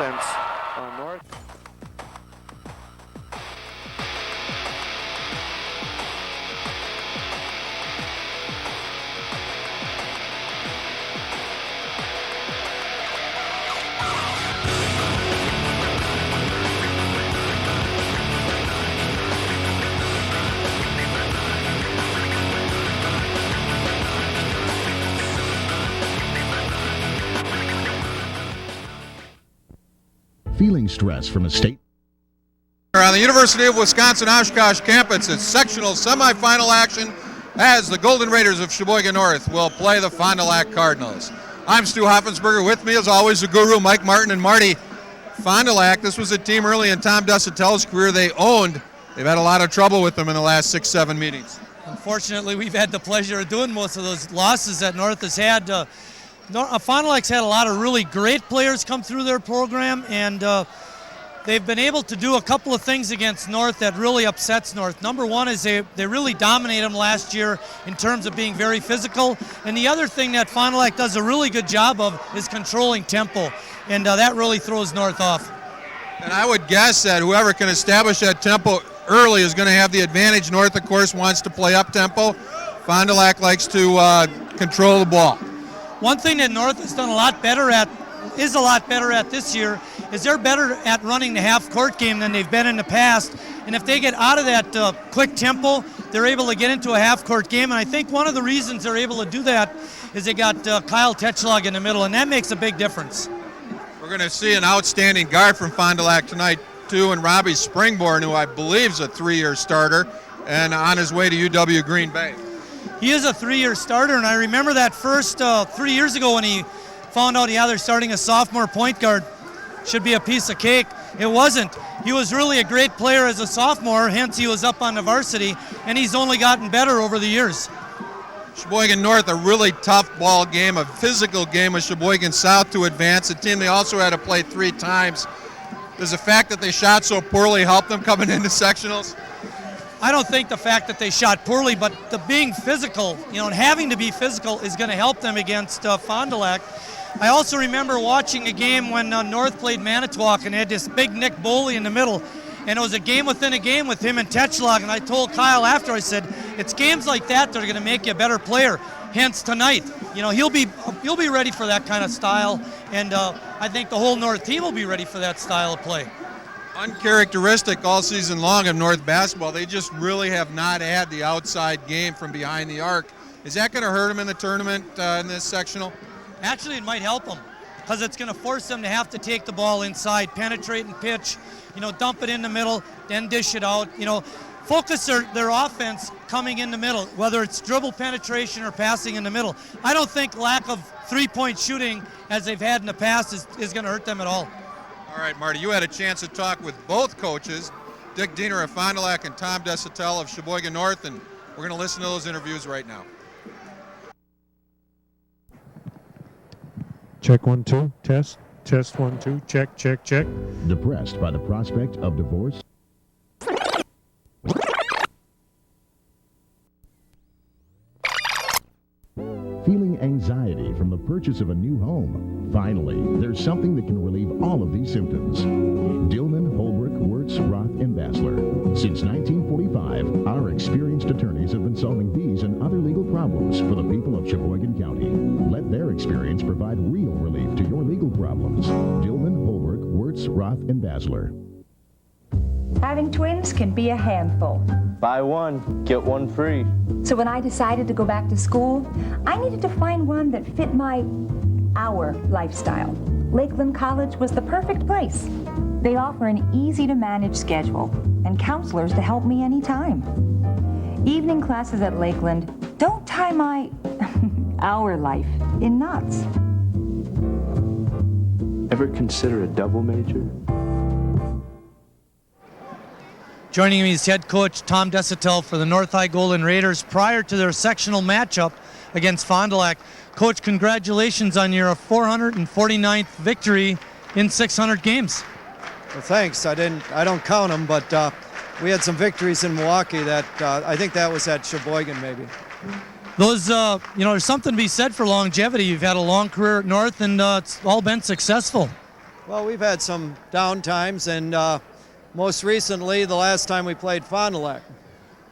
offense on North. Feeling stress from a state. On the University of Wisconsin Oshkosh campus, it's sectional semifinal action as the Golden Raiders of Sheboygan North will play the Fond du Lac Cardinals. I'm Stu Hoffensberger. With me, as always, the guru, Mike Martin and Marty. Fond du Lac, this was a team early in Tom Desautel's career they owned. They've had a lot of trouble with them in the last 6-7 meetings. Unfortunately, we've had the pleasure of doing most of those losses that North has had. Fond du Lac's had a lot of really great players come through their program, and they've been able to do a couple of things against North that really upsets North. Number one is they really dominated them last year in terms of being very physical, and the other thing that Fond du Lac does a really good job of is controlling tempo, and that really throws North off. And I would guess that whoever can establish that tempo early is going to have the advantage. North, of course, wants to play up tempo. Fond du Lac likes to control the ball. One thing that North has done a lot better at this year is they're better at running the half-court game than they've been in the past. And if they get out of that quick tempo, they're able to get into a half-court game. And I think one of the reasons they're able to do that is they got Kyle Tetschlag in the middle, and that makes a big difference. We're going to see an outstanding guard from Fond du Lac tonight, too, and Robbie Springborn, who I believe is a 3-year starter and on his way to UW Green Bay. He is a 3-year starter, and I remember that first 3 years ago when he found out, they're starting a sophomore point guard. Should be a piece of cake. It wasn't. He was really a great player as a sophomore, hence he was up on the varsity, and he's only gotten better over the years. Sheboygan North, a really tough ball game, a physical game with Sheboygan South to advance, a team they also had to play 3 times. Does the fact that they shot so poorly help them coming into sectionals? I don't think the fact that they shot poorly, but the being physical, and having to be physical is going to help them against Fond du Lac. I also remember watching a game when North played Manitowoc, and they had this big Nick Boley in the middle, and it was a game within a game with him and Tetschlag, and I told Kyle after, I said, it's games like that that are going to make you a better player. Hence tonight, he'll be ready for that kind of style, and I think the whole North team will be ready for that style of play. Uncharacteristic all season long of North basketball. They just really have not had the outside game from behind the arc. Is that going to hurt them in the tournament in this sectional? Actually, it might help them because it's going to force them to have to take the ball inside, penetrate and pitch, dump it in the middle, then dish it out. Focus their offense coming in the middle, whether it's dribble penetration or passing in the middle. I don't think lack of three-point shooting, as they've had in the past, is going to hurt them at all. All right, Marty, you had a chance to talk with both coaches, Dick Diener of Fond du Lac and Tom Desautel of Sheboygan North, and we're going to listen to those interviews right now. Check 1 2, test 1 2, check. Depressed by the prospect of divorce? Feeling anxiety from the purchase of a new home? Finally, there's something that can relieve all of these symptoms. Dillman, Holbrook, Wirtz, Roth, and Basler. Since 1945, our experienced attorneys have been solving these and other legal problems for the people of Sheboygan County. Let their experience provide real relief to your legal problems. Dillman, Holbrook, Wirtz, Roth, and Basler. Having twins can be a handful. Buy one, get one free. So when I decided to go back to school, I needed to find one that fit our lifestyle. Lakeland College was the perfect place. They offer an easy-to-manage schedule and counselors to help me anytime. Evening classes at Lakeland don't tie our life in knots. Ever consider a double major? Joining me is head coach Tom Desautel for the North High Golden Raiders prior to their sectional matchup against Fond du Lac. Coach, congratulations on your 449th victory in 600 games. Well, thanks. I don't count them, but we had some victories in Milwaukee that I think that was at Sheboygan maybe. Those, there's something to be said for longevity. You've had a long career at North, and it's all been successful. Well, we've had some down times, and most recently, the last time we played Fond du Lac.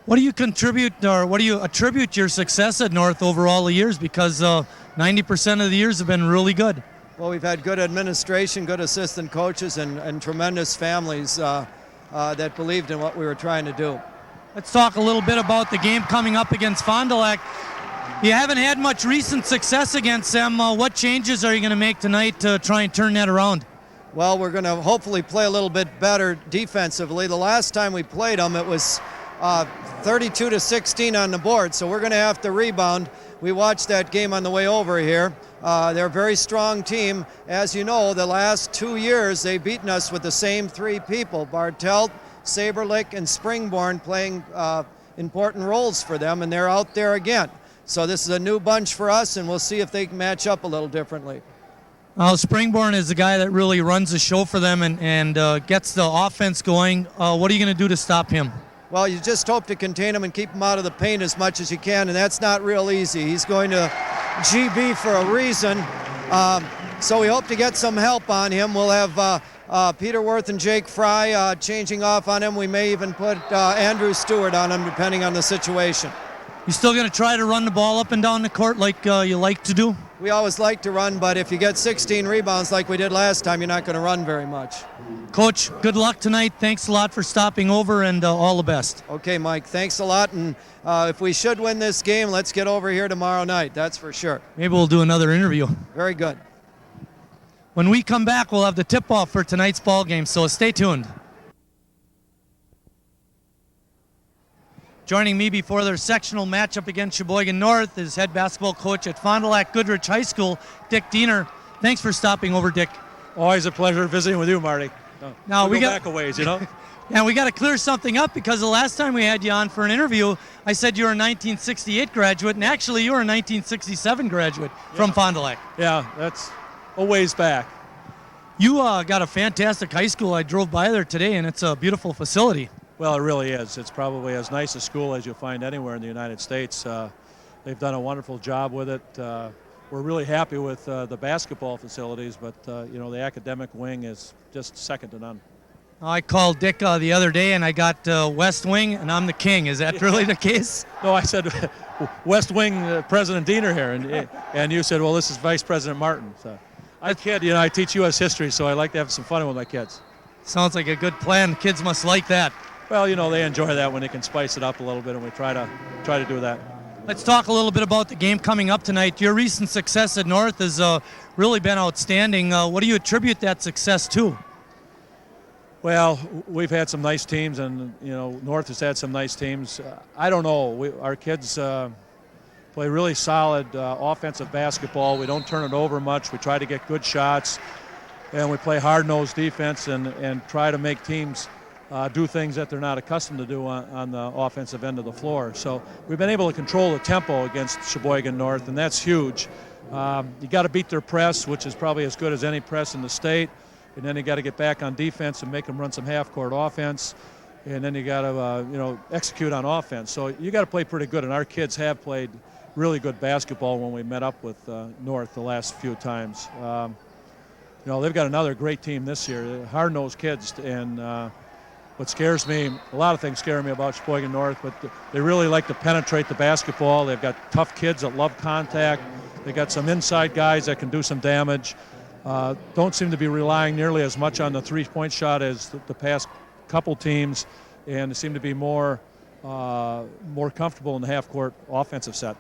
What do you contribute, or what do you attribute your success at North over all the years? Because 90% of the years have been really good. Well, we've had good administration, good assistant coaches, and tremendous families that believed in what we were trying to do. Let's talk a little bit about the game coming up against Fond du Lac. You haven't had much recent success against them. What changes are you going to make tonight to try and turn that around? Well, we're going to hopefully play a little bit better defensively. The last time we played them, it was 32-16 on the board, so we're going to have to rebound. We watched that game on the way over here. They're a very strong team. As you know, the last 2 years, they've beaten us with the same three people, Bartelt, Saberlick, and Springborn, playing important roles for them, and they're out there again. So this is a new bunch for us, and we'll see if they can match up a little differently. Springborn is the guy that really runs the show for them and gets the offense going. What are you going to do to stop him? Well, you just hope to contain him and keep him out of the paint as much as you can, and that's not real easy. He's going to GB for a reason, so we hope to get some help on him. We'll have Peter Worth and Jake Fry changing off on him. We may even put Andrew Stewart on him, depending on the situation. You still going to try to run the ball up and down the court like you like to do? We always like to run, but if you get 16 rebounds like we did last time, you're not going to run very much. Coach, good luck tonight. Thanks a lot for stopping over, and all the best. Okay, Mike, thanks a lot, and if we should win this game, let's get over here tomorrow night, that's for sure. Maybe we'll do another interview. Very good. When we come back, we'll have the tip-off for tonight's ball game, so stay tuned. Joining me before their sectional matchup against Sheboygan North is head basketball coach at Fond du Lac Goodrich High School, Dick Diener. Thanks for stopping over, Dick. Always a pleasure visiting with you, Marty. Now we go back a ways, you know. Yeah, we got to clear something up, because the last time we had you on for an interview, I said you were a 1968 graduate, and actually you were a 1967 graduate from Fond du Lac. Yeah, that's a ways back. You got a fantastic high school. I drove by there today, and it's a beautiful facility. Well, it really is. It's probably as nice a school as you'll find anywhere in the United States. They've done a wonderful job with it. We're really happy with the basketball facilities, but you know, the academic wing is just second to none. I called Dick the other day, and I got West Wing, and I'm the king. Is that really the case? No, I said West Wing President Diener here, and you said, well, this is Vice President Martin. So I kid, you know, I teach U.S. history, so I like to have some fun with my kids. Sounds like a good plan. Kids must like that. Well, you know, they enjoy that when they can spice it up a little bit, and we try to do that. Let's talk a little bit about the game coming up tonight. Your recent success at North has really been outstanding. What do you attribute that success to? Well, we've had some nice teams, and you know, North has had some nice teams. I don't know. Our kids play really solid offensive basketball. We don't turn it over much. We try to get good shots, and we play hard-nosed defense and try to make teams do things that they're not accustomed to do on the offensive end of the floor. So we've been able to control the tempo against Sheboygan North, and that's huge. You got to beat their press, which is probably as good as any press in the state, and then you got to get back on defense and make them run some half-court offense, and then you got to you know, execute on offense. So you got to play pretty good, and our kids have played really good basketball when we met up with North the last few times. You know, they've got another great team this year. They're hard-nosed kids, and what scares me, a lot of things scare me about Sheboygan North, but they really like to penetrate the basketball. They've got tough kids that love contact. They got some inside guys that can do some damage. Don't seem to be relying nearly as much on the three-point shot as the past couple teams, and seem to be more comfortable in the half-court offensive set.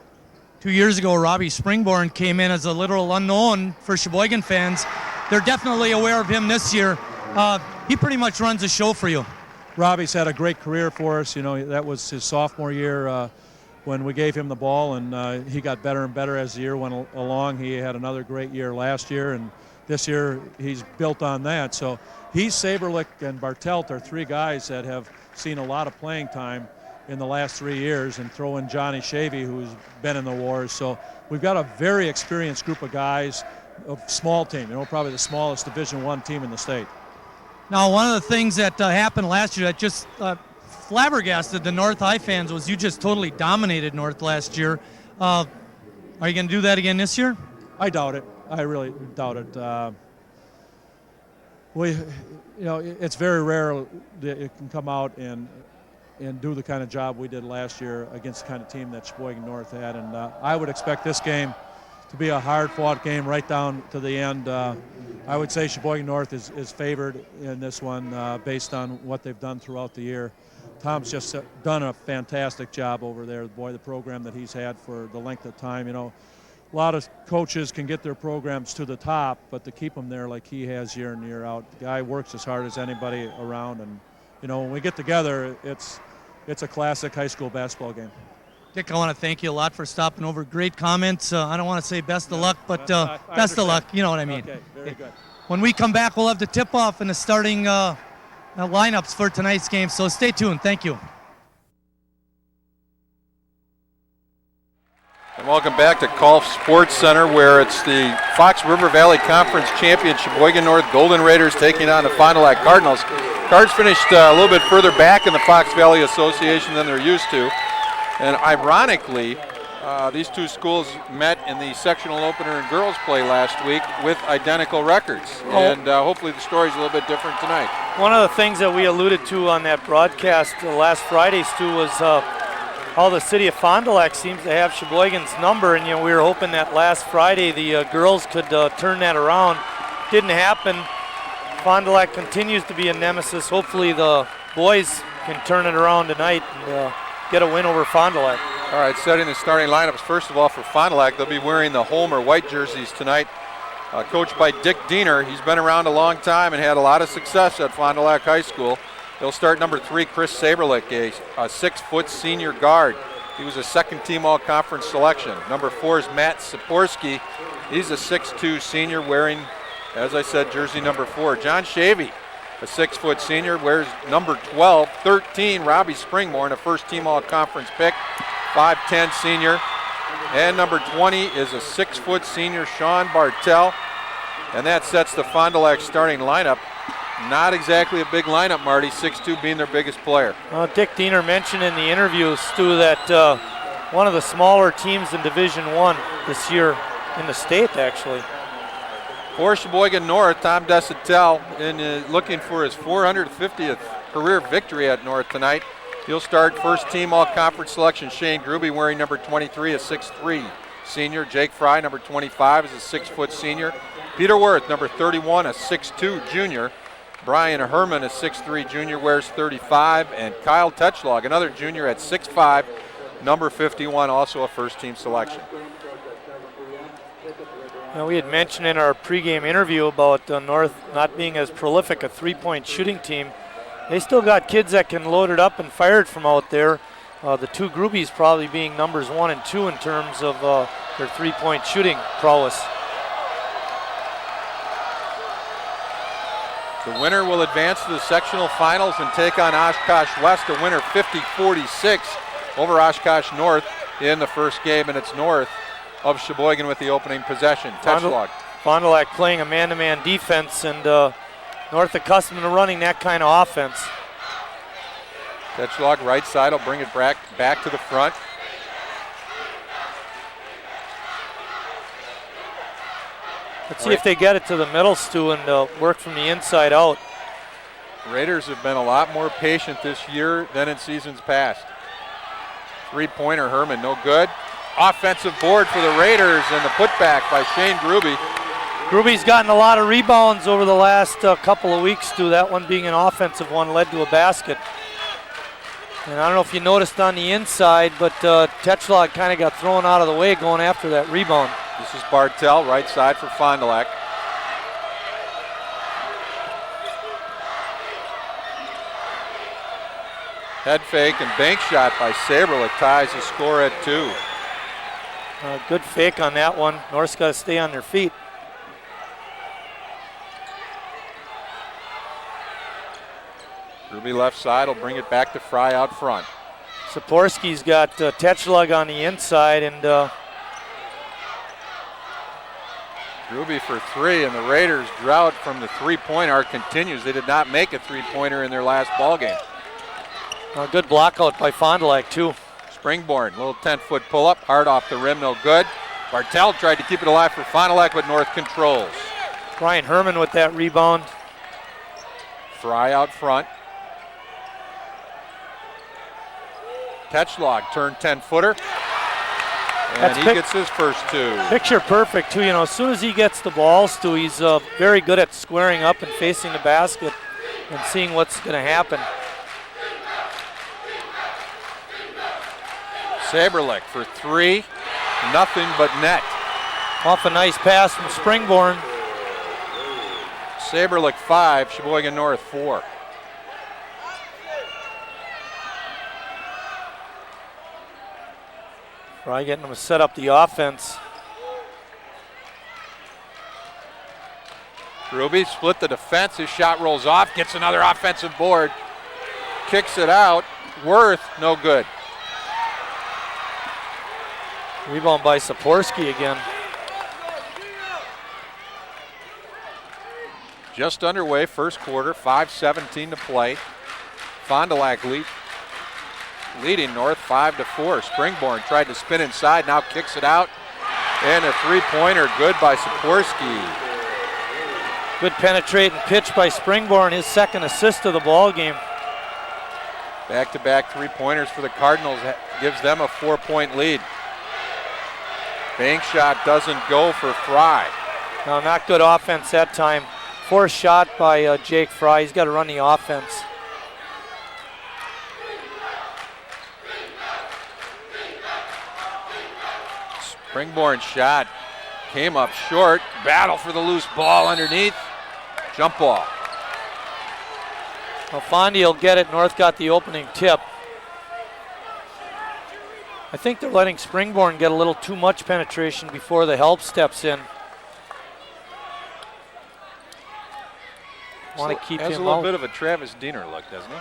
2 years ago, Robbie Springborn came in as a literal unknown for Sheboygan fans. They're definitely aware of him this year. He pretty much runs the show for you. Robbie's had a great career for us. You know, that was his sophomore year when we gave him the ball, and he got better and better as the year went along. He had another great year last year, and this year he's built on that. So he's Saberlick and Bartelt are three guys that have seen a lot of playing time in the last 3 years, and throw in Johnny Shavy, who's been in the wars. So we've got a very experienced group of guys, a small team, you know, probably the smallest Division I team in the sate. Now, one of the things that happened last year that just flabbergasted the North High fans was you just totally dominated North last year. Are you going to do that again this year? I doubt it. I really doubt it. It's very rare that it can come out and do the kind of job we did last year against the kind of team that Sheboygan North had. And I would expect this game to be a hard-fought game right down to the end. I would say Sheboygan North is favored in this one based on what they've done throughout the year. Tom's just done a fantastic job over there. Boy, the program that he's had for the length of time. A lot of coaches can get their programs to the top, but to keep them there like he has year in, year out, the guy works as hard as anybody around. And, when we get together, it's a classic high school basketball game. Dick, I want to thank you a lot for stopping over. Great comments. I don't want to say best of luck, but best of luck. You know what I mean. Okay, very good. When we come back, we'll have the tip-off and the starting lineups for tonight's game, so stay tuned. Thank you. And welcome back to Golf Sports Center, where it's the Fox River Valley Conference champion Sheboygan North Golden Raiders taking on the Fond du Lac Cardinals. Cards finished a little bit further back in the Fox Valley Association than they're used to. And ironically, these two schools met in the sectional opener in girls play last week with identical records. And hopefully the story's a little bit different tonight. One of the things that we alluded to on that broadcast last Friday, Stu, was how the city of Fond du Lac seems to have Sheboygan's number. And, we were hoping that last Friday the girls could turn that around. Didn't happen. Fond du Lac continues to be a nemesis. Hopefully the boys can turn it around tonight and get a win over Fond du Lac. All right, setting the starting lineups. First of all, for Fond du Lac, they'll be wearing the home or white jerseys tonight. Coached by Dick Diener. He's been around a long time and had a lot of success at Fond du Lac High School. They'll start number 3, Chris Saberlick, a 6-foot senior guard. He was a second-team all-conference selection. Number 4 is Matt Siporski. He's a 6'2 senior wearing, as I said, jersey number 4. John Shavy, a 6-foot senior, wears number 12. 13, Robbie Springmore, a first-team all-conference pick, 5'10 senior. And number 20 is a 6-foot senior, Sean Bartell. And that sets the Fond du Lac starting lineup. Not exactly a big lineup, Marty, 6'2 being their biggest player. Dick Diener mentioned in the interview, Stu, that one of the smaller teams in Division I this year in the state, actually. For Sheboygan North, Tom Desatel looking for his 450th career victory at North tonight. He'll start first team all-conference selection Shane Gruby wearing number 23, a 6'3 senior. Jake Fry, number 25, is a 6-foot senior. Peter Worth, number 31, a 6'2 junior. Brian Herman, a 6'3 junior, wears 35. And Kyle Tetchlog, another junior at 6'5, number 51, also a first team selection. We had mentioned in our pregame interview about North not being as prolific a three-point shooting team. They still got kids that can load it up and fire it from out there. The two groupies probably being numbers 1 and 2 in terms of their three-point shooting prowess. The winner will advance to the sectional finals and take on Oshkosh West, a winner 50-46 over Oshkosh North in the first game, and it's North of Sheboygan with the opening possession. Tetchlog. Fond du Lac playing a man-to-man defense, and North accustomed to running that kind of offense. Tetchlog right side will bring it back to the front. Let's see if they get it to the middle, Stu, and work from the inside out. Raiders have been a lot more patient this year than in seasons past. Three-pointer, Herman, no good. Offensive board for the Raiders, and the putback by Shane Gruby. Gruby's gotten a lot of rebounds over the last couple of weeks, Stu. That one being an offensive one led to a basket. And I don't know if you noticed on the inside, but Tetchlog kind of got thrown out of the way going after that rebound. This is Bartell, right side for Fond du Lac. Head fake and bank shot by Saberlick ties the score at 2. Good fake on that one. North's got to stay on their feet. Ruby left side will bring it back to Fry out front. Siporski's got Tetchlug on the inside, and Ruby for 3, and the Raiders' drought from the three-point arc continues. They did not make a three-pointer in their last ball game. Good block out by Fond du Lac, too. Springborn, little 10-foot pull-up, hard off the rim, no good. Bartell tried to keep it alive for Fond du Lac, but North controls. Brian Herman with that rebound. Fry out front. Tetschlag turned 10-footer. And he gets his first two. Picture perfect, too. You know, as soon as he gets the ball, Stu, he's very good at squaring up and facing the basket and seeing what's going to happen. Saberlich for three. Nothing but net. Off a nice pass from Springborn. Saberlich 5, Sheboygan North 4. Fry getting him to set up the offense. Ruby split the defense. His shot rolls off, gets another offensive board, kicks it out. Worth, no good. Rebound by Saporski again. Just underway, first quarter, 5:17 to play. Fond du Lac leading North 5-4. Springborn tried to spin inside, now kicks it out. And a three-pointer, good by Saporski. Good penetrating pitch by Springborn, his second assist of the ball game. Back-to-back three-pointers for the Cardinals gives them a 4-point lead. Bank shot doesn't go for Fry. No, not good offense that time. Forced shot by Jake Fry. He's got to run the offense. Springborn shot came up short. Battle for the loose ball underneath. Jump ball. Well, Fondy will get it. North got the opening tip. I think they're letting Springborn get a little too much penetration before the help steps in. Want to keep him out. Has a little bit of a Travis Diener look, doesn't he?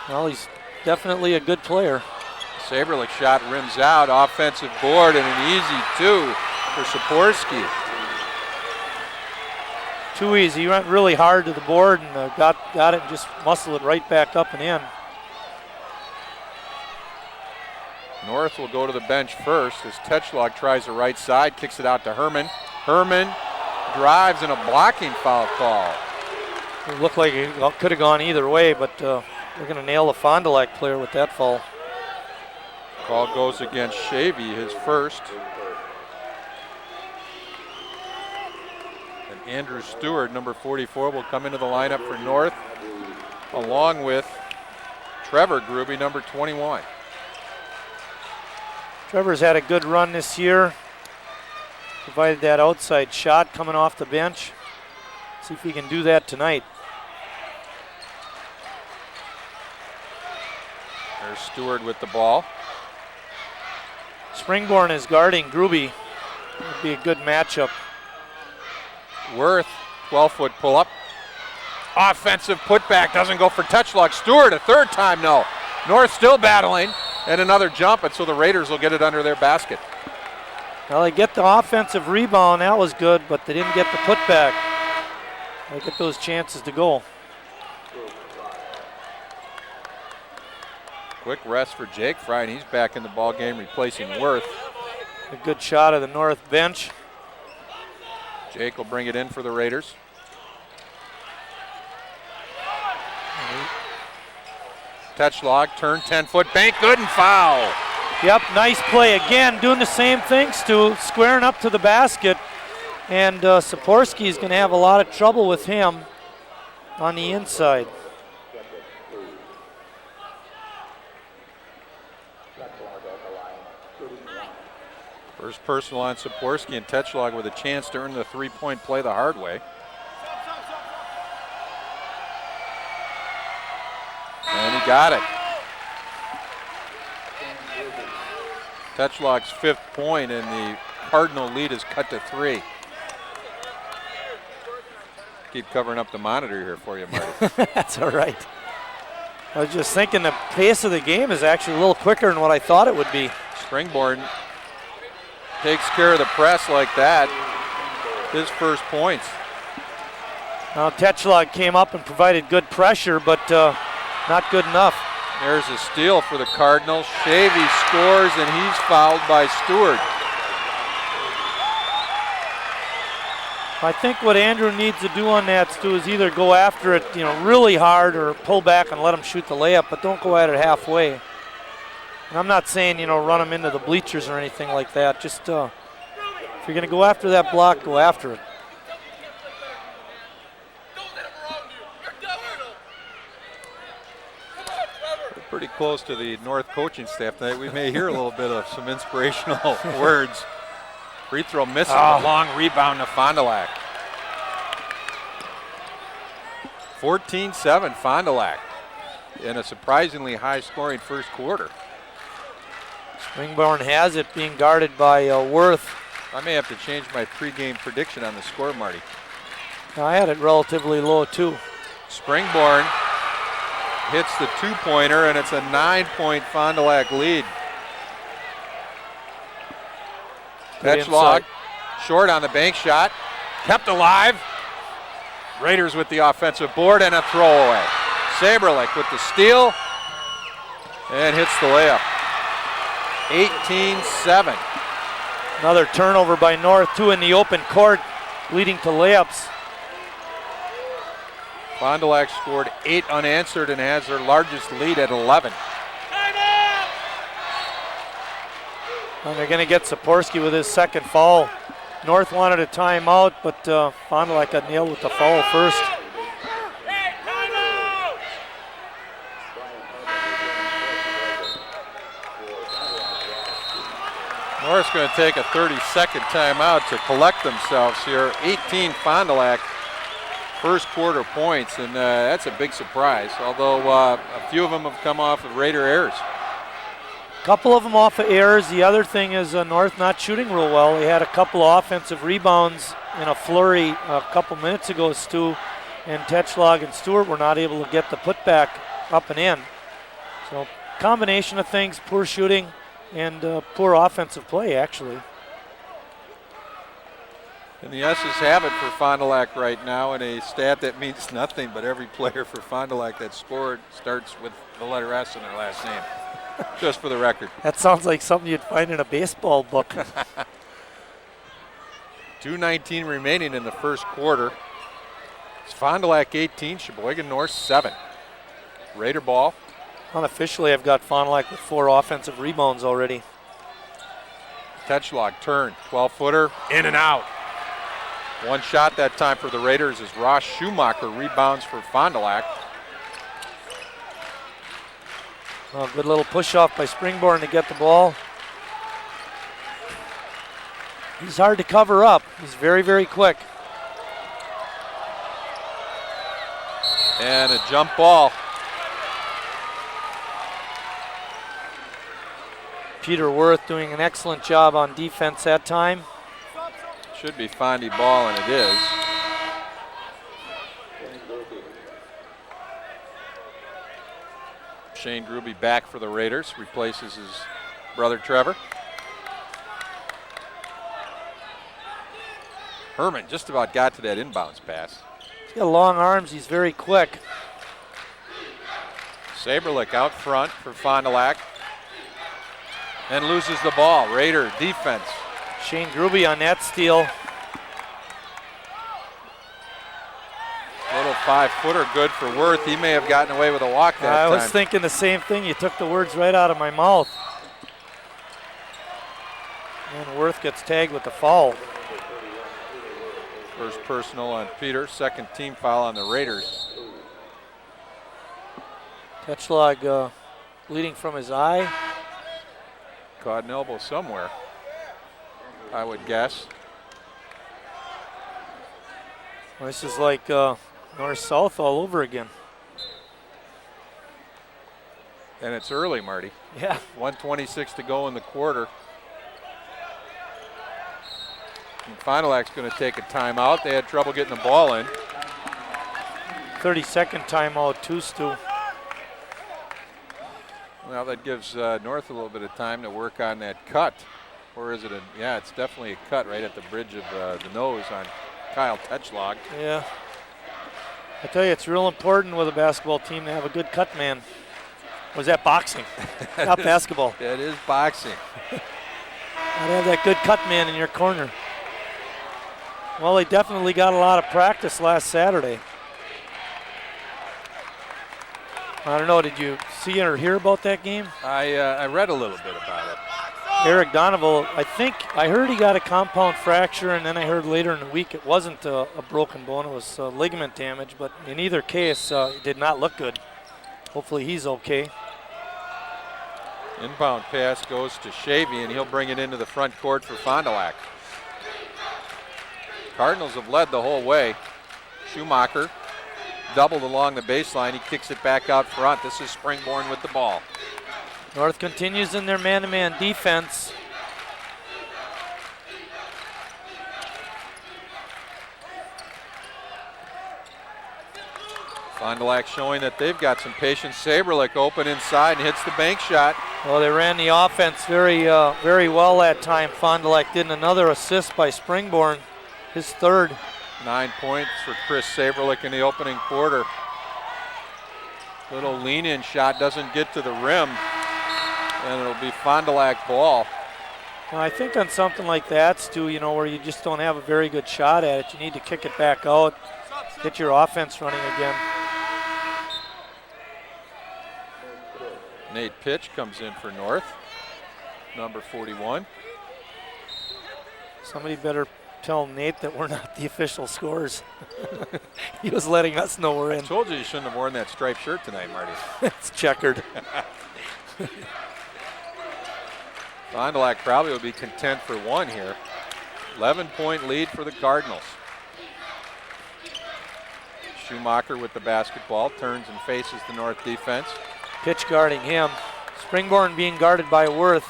Well, he's definitely a good player. Saberlich shot rims out, offensive board, and an easy two for Saporski. Too easy. He went really hard to the board and got it and just muscled it right back up and in. North will go to the bench first as Tetschlag tries the right side, kicks it out to Herman. Herman drives and a blocking foul call. It looked like it could have gone either way, but they're going to nail the Fond du Lac player with that foul. Call goes against Shavy, his first. And Andrew Stewart, number 44, will come into the lineup for North, along with Trevor Gruby, number 21. Trevor's had a good run this year. Provided that outside shot coming off the bench. See if he can do that tonight. There's Stewart with the ball. Springborn is guarding Gruby. Would be a good matchup. Worth, 12-foot pull-up. Offensive putback, doesn't go for Tetschlag. Stewart, a third time, no. North still battling, and another jump, and so the Raiders will get it under their basket. Well, they get the offensive rebound, that was good, but they didn't get the putback. They get those chances to go. Quick rest for Jake Fry, and he's back in the ball game, replacing Worth. A good shot of the North bench. Jake will bring it in for the Raiders. Tetschlag, turn 10-foot bank, good and foul. Yep, nice play again, doing the same thing, Stu, squaring up to the basket. And Saporski is going to have a lot of trouble with him on the inside. First personal on Saporski, and Tetschlag with a chance to earn the three-point play the hard way. And he got it. Tetschlag's 5th point, and the Cardinal lead is cut to 3. Keep covering up the monitor here for you, Marty. That's all right. I was just thinking the pace of the game is actually a little quicker than what I thought it would be. Springborn takes care of the press like that. His first points. Now Tetschlag came up and provided good pressure, but not good enough. There's a steal for the Cardinals. Shavy scores, and he's fouled by Stewart. I think what Andrew needs to do on that, Stu, is either go after it, really hard, or pull back and let him shoot the layup, but don't go at it halfway. And I'm not saying, run him into the bleachers or anything like that. Just if you're going to go after that block, go after it. We're pretty close to the North coaching staff tonight. We may hear a little bit of some inspirational words. Free throw missing, a long rebound to Fond du Lac. 14-7 Fond du Lac in a surprisingly high-scoring first quarter. Springborn has it, being guarded by Worth. I may have to change my pregame prediction on the score, Marty. I had it relatively low, too. Springborn hits the two-pointer, and it's a 9-point Fond du Lac lead. Petchlog, short on the bank shot, kept alive. Raiders with the offensive board and a throwaway. Saberlich with the steal and hits the layup. 18-7. Another turnover by North, 2 in the open court, leading to layups. Fond du Lac scored 8 unanswered and has their largest lead at 11. And they're going to get Saporski with his second foul. North wanted a timeout, but Fond du Lac got nailed with the foul first. North's going to take a 30-second timeout to collect themselves here. 18 Fond du Lac first quarter points, and that's a big surprise, although a few of them have come off of Raider errors. Couple of them off of errors. The other thing is North not shooting real well. They had a couple of offensive rebounds in a flurry a couple minutes ago, Stu, and Tetchlog and Stewart were not able to get the putback up and in. So combination of things, poor shooting and poor offensive play, actually. And the S's have it for Fond du Lac right now in a stat that means nothing, but every player for Fond du Lac that scored starts with the letter S in their last name. Just for the record. That sounds like something you'd find in a baseball book. 2:19 remaining in the first quarter. It's Fond du Lac 18, Sheboygan North 7. Raider ball. Unofficially, I've got Fond du Lac with 4 offensive rebounds already. Tetchlog turn, 12-footer, in and out. One shot that time for the Raiders as Ross Schumacher rebounds for Fond du Lac. Oh, good little push off by Springborn to get the ball. He's hard to cover up. He's very, very quick. And a jump ball. Peter Worth doing an excellent job on defense that time. Should be Fondy ball, and it is. Shane Gruby back for the Raiders, replaces his brother Trevor. Herman just about got to that inbounds pass. He's got long arms, he's very quick. Saberlich out front for Fond du Lac and loses the ball. Raider defense. Shane Gruby on that steal. Little 5-footer good for Worth. He may have gotten away with a walk that time. I was time. thinking the same thing. You took the words right out of my mouth. And Worth gets tagged with the foul. First personal on Peter, second team foul on the Raiders. Tetchlog bleeding from his eye. Caught an elbow somewhere, I would guess. Well, this is like north-south all over again. And it's early, Marty. Yeah. 1:26 to go in the quarter. And Fond du Lac's going to take a timeout. They had trouble getting the ball in. 30-second timeout too, Stu. Well, that gives North a little bit of time to work on that cut. Or is it a, yeah, it's definitely a cut right at the bridge of the nose on Kyle Tetchlog. Yeah. I tell you, it's real important with a basketball team to have a good cut man. Was that boxing? Not basketball. That is boxing. Gotta have that good cut man in your corner. Well, they definitely got a lot of practice last Saturday. I don't know, did you see or hear about that game? I read a little bit about it. Eric Donoval, I heard he got a compound fracture, and then I heard later in the week it wasn't a broken bone, it was ligament damage, but in either case, it did not look good. Hopefully he's okay. Inbound pass goes to Shavy, and he'll bring it into the front court for Fond du Lac. Cardinals have led the whole way. Schumacher doubled along the baseline. He kicks it back out front. This is Springborn with the ball. North continues in their man-to-man defense. Fond du Lac showing that they've got some patience. Saberlich open inside and hits the bank shot. Well, they ran the offense very well that time. Fond du Lac did another assist by Springborn, his third. 9 points for Chris Saberlich in the opening quarter. Little lean-in shot doesn't get to the rim, and it'll be Fond du Lac ball. Well, I think on something like that, Stu, where you just don't have a very good shot at it, you need to kick it back out, get your offense running again. Nate Pitch comes in for North, number 41. Somebody better tell Nate that we're not the official scorers. He was letting us know we're in. I told you shouldn't have worn that striped shirt tonight, Marty. It's checkered. Fond du Lac probably will be content for one here. 11-point lead for the Cardinals. Schumacher with the basketball, turns and faces the North defense. Pitch guarding him. Springborn being guarded by Worth,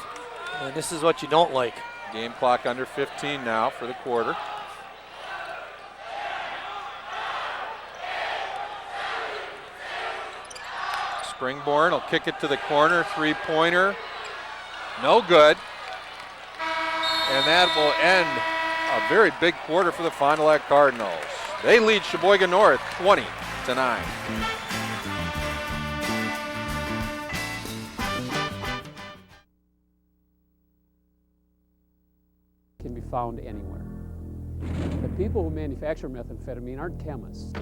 and this is what you don't like. Game clock under 15 now for the quarter. Springborn will kick it to the corner, three-pointer, no good. And that will end a very big quarter for the Fond du Lac Cardinals. They lead Sheboygan North 20-9. Can be found anywhere. The people who manufacture methamphetamine aren't chemists,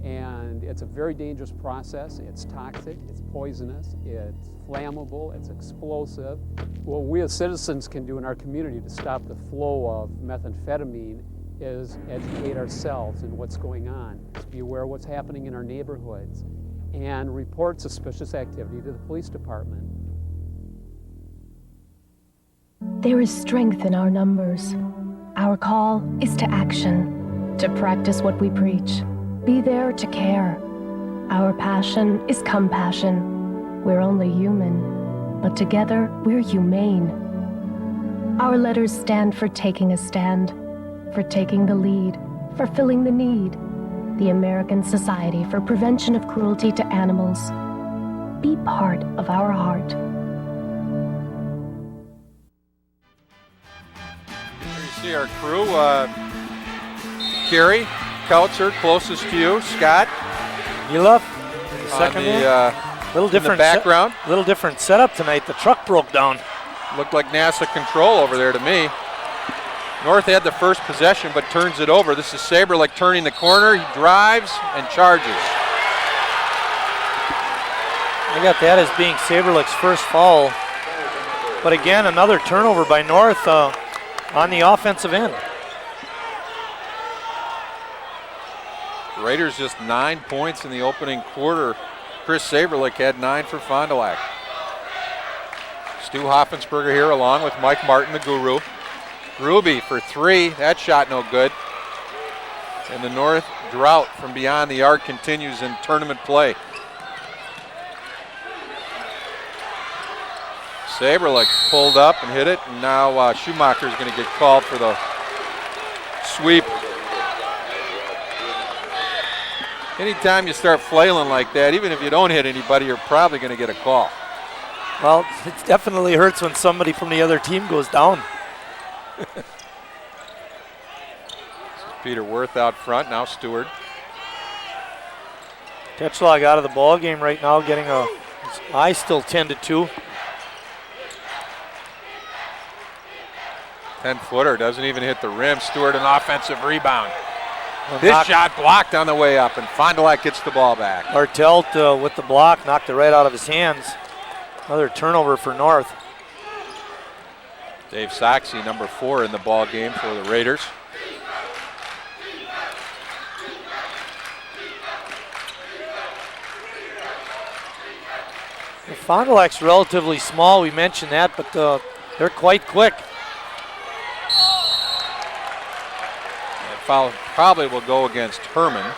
and it's a very dangerous process. It's toxic, it's poisonous, it's flammable, it's explosive. What we as citizens can do in our community to stop the flow of methamphetamine is educate ourselves in what's going on, to be aware of what's happening in our neighborhoods, and report suspicious activity to the police department. There is strength in our numbers. Our call is to action, to practice what we preach. Be there to care. Our passion is compassion. We're only human, but together we're humane. Our letters stand for taking a stand, for taking the lead, for filling the need. The American Society for Prevention of Cruelty to Animals. Be part of our heart. See our crew, Kerry, Coucher, closest to you, Scott. You love the second little different in the background. Little different setup tonight. The truck broke down. Looked like NASA control over there to me. North had the first possession but turns it over. This is Saberlich turning the corner. He drives and charges. I got that as being Saberlich's first foul. But again, another turnover by North on the offensive end. Raiders just 9 points in the opening quarter. Chris Saberlich had 9 for Fond du Lac. Stu Hoffensberger here along with Mike Martin, the guru. Ruby for 3, that shot no good. And the North drought from beyond the arc continues in tournament play. Saberlich pulled up and hit it, and now Schumacher is going to get called for the sweep. Anytime you start flailing like that, even if you don't hit anybody, you're probably going to get a call. Well, it definitely hurts when somebody from the other team goes down. This is Peter Worth out front, now Stewart. Tetschlag out of the ball game right now, getting his eye still 10-2. 10-footer doesn't even hit the rim. Stewart an offensive rebound. His shot blocked on the way up, and Fond du Lac gets the ball back. Bartelt with the block, knocked it right out of his hands. Another turnover for North. Dave Soxie, number 4 in the ball game for the Raiders. Fond du Lac's relatively small, we mentioned that, but they're quite quick. And foul probably will go against Herman.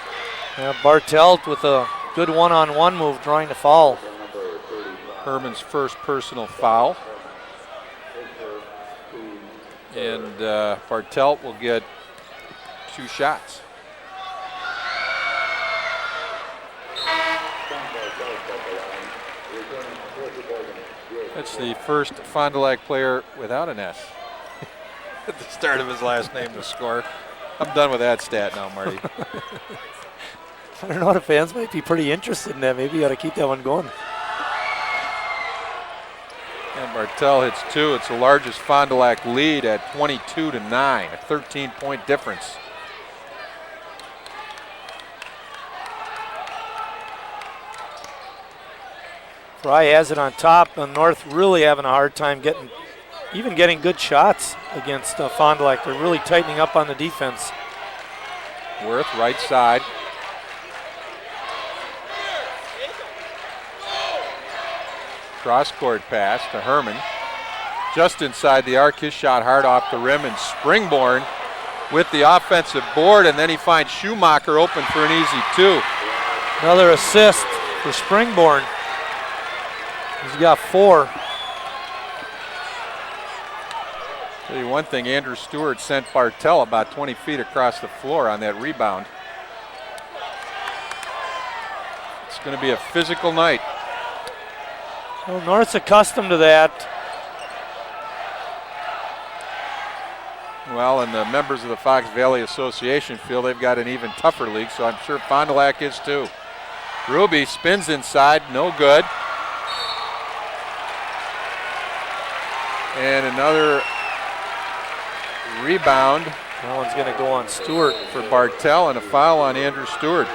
Bartelt with a good one-on-one move, drawing the foul. Herman's first personal foul. And Bartelt will get 2 shots. That's the first Fond du Lac player without an S at the start of his last name to score. I'm done with that stat now, Marty. I don't know, the fans might be pretty interested in that. Maybe you ought to keep that one going. And Bartell hits 2. It's the largest Fond du Lac lead at 22-9, a 13-point difference. Fry has it on top. North really having a hard time getting good shots against Fond du Lac. They're really tightening up on the defense. Worth, right side. Cross-court pass to Herman. Just inside the arc, his shot hard off the rim, and Springborn with the offensive board, and then he finds Schumacher open for an easy 2. Another assist for Springborn. He's got 4. Tell you one thing, Andrew Stewart sent Bartell about 20 feet across the floor on that rebound. It's going to be a physical night. Well, North's accustomed to that. Well, and the members of the Fox Valley Association feel they've got an even tougher league, so I'm sure Fond du Lac is too. Ruby spins inside, no good. And another rebound. That one's going to go on Stewart for Bartell, and a foul on Andrew Stewart.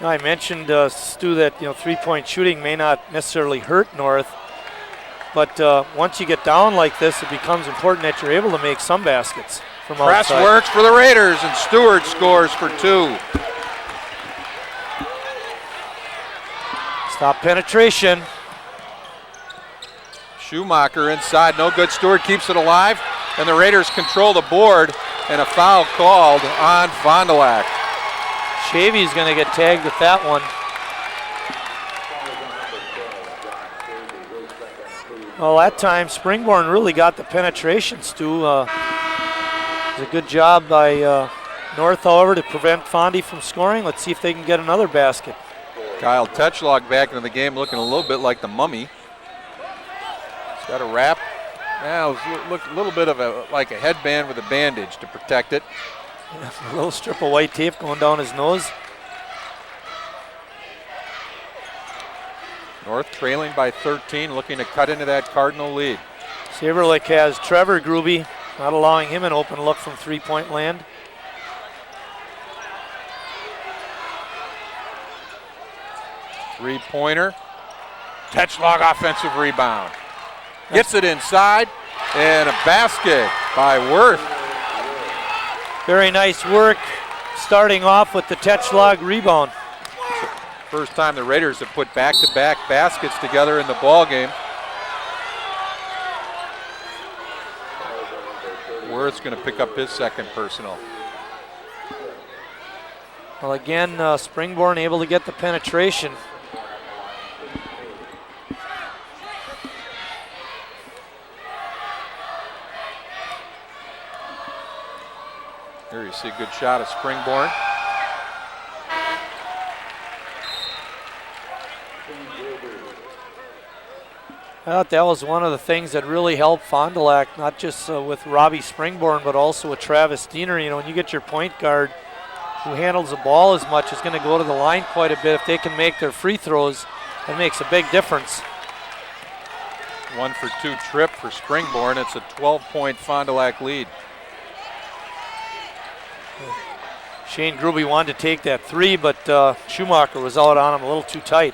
I mentioned, Stu, that three-point shooting may not necessarily hurt North, but once you get down like this, it becomes important that you're able to make some baskets from outside. Press works for the Raiders, and Stewart scores for 2. Stop penetration. Schumacher inside, no good. Stewart keeps it alive, and the Raiders control the board, and a foul called on Fond du Lac. Shavy's going to get tagged with that one. Well, that time Springborn really got the penetration, Stu. It was a good job by North, however, to prevent Fondy from scoring. Let's see if they can get another basket. Kyle Tetchlog back into the game looking a little bit like the mummy. He's got a wrap. Now look a little bit of like a headband with a bandage to protect it. A little strip of white tape going down his nose. North trailing by 13, looking to cut into that Cardinal lead. Saber Lake has Trevor Gruby, not allowing him an open look from three-point land. Three-pointer. Tetchlog offensive rebound. Gets it inside, and a basket by Worth. Very nice work starting off with the Tetchlog rebound. First time the Raiders have put back-to-back baskets together in the ball game. Worth's going to pick up his second personal. Well, again, Springborn able to get the penetration. Here you see a good shot of Springborn. I thought that was one of the things that really helped Fond du Lac, not just with Robbie Springborn, but also with Travis Diener. When you get your point guard who handles the ball as much, is going to go to the line quite a bit. If they can make their free throws, that makes a big difference. 1 for 2 trip for Springborn. It's a 12-point Fond du Lac lead. Shane Gruby wanted to take that three, but Schumacher was out on him a little too tight.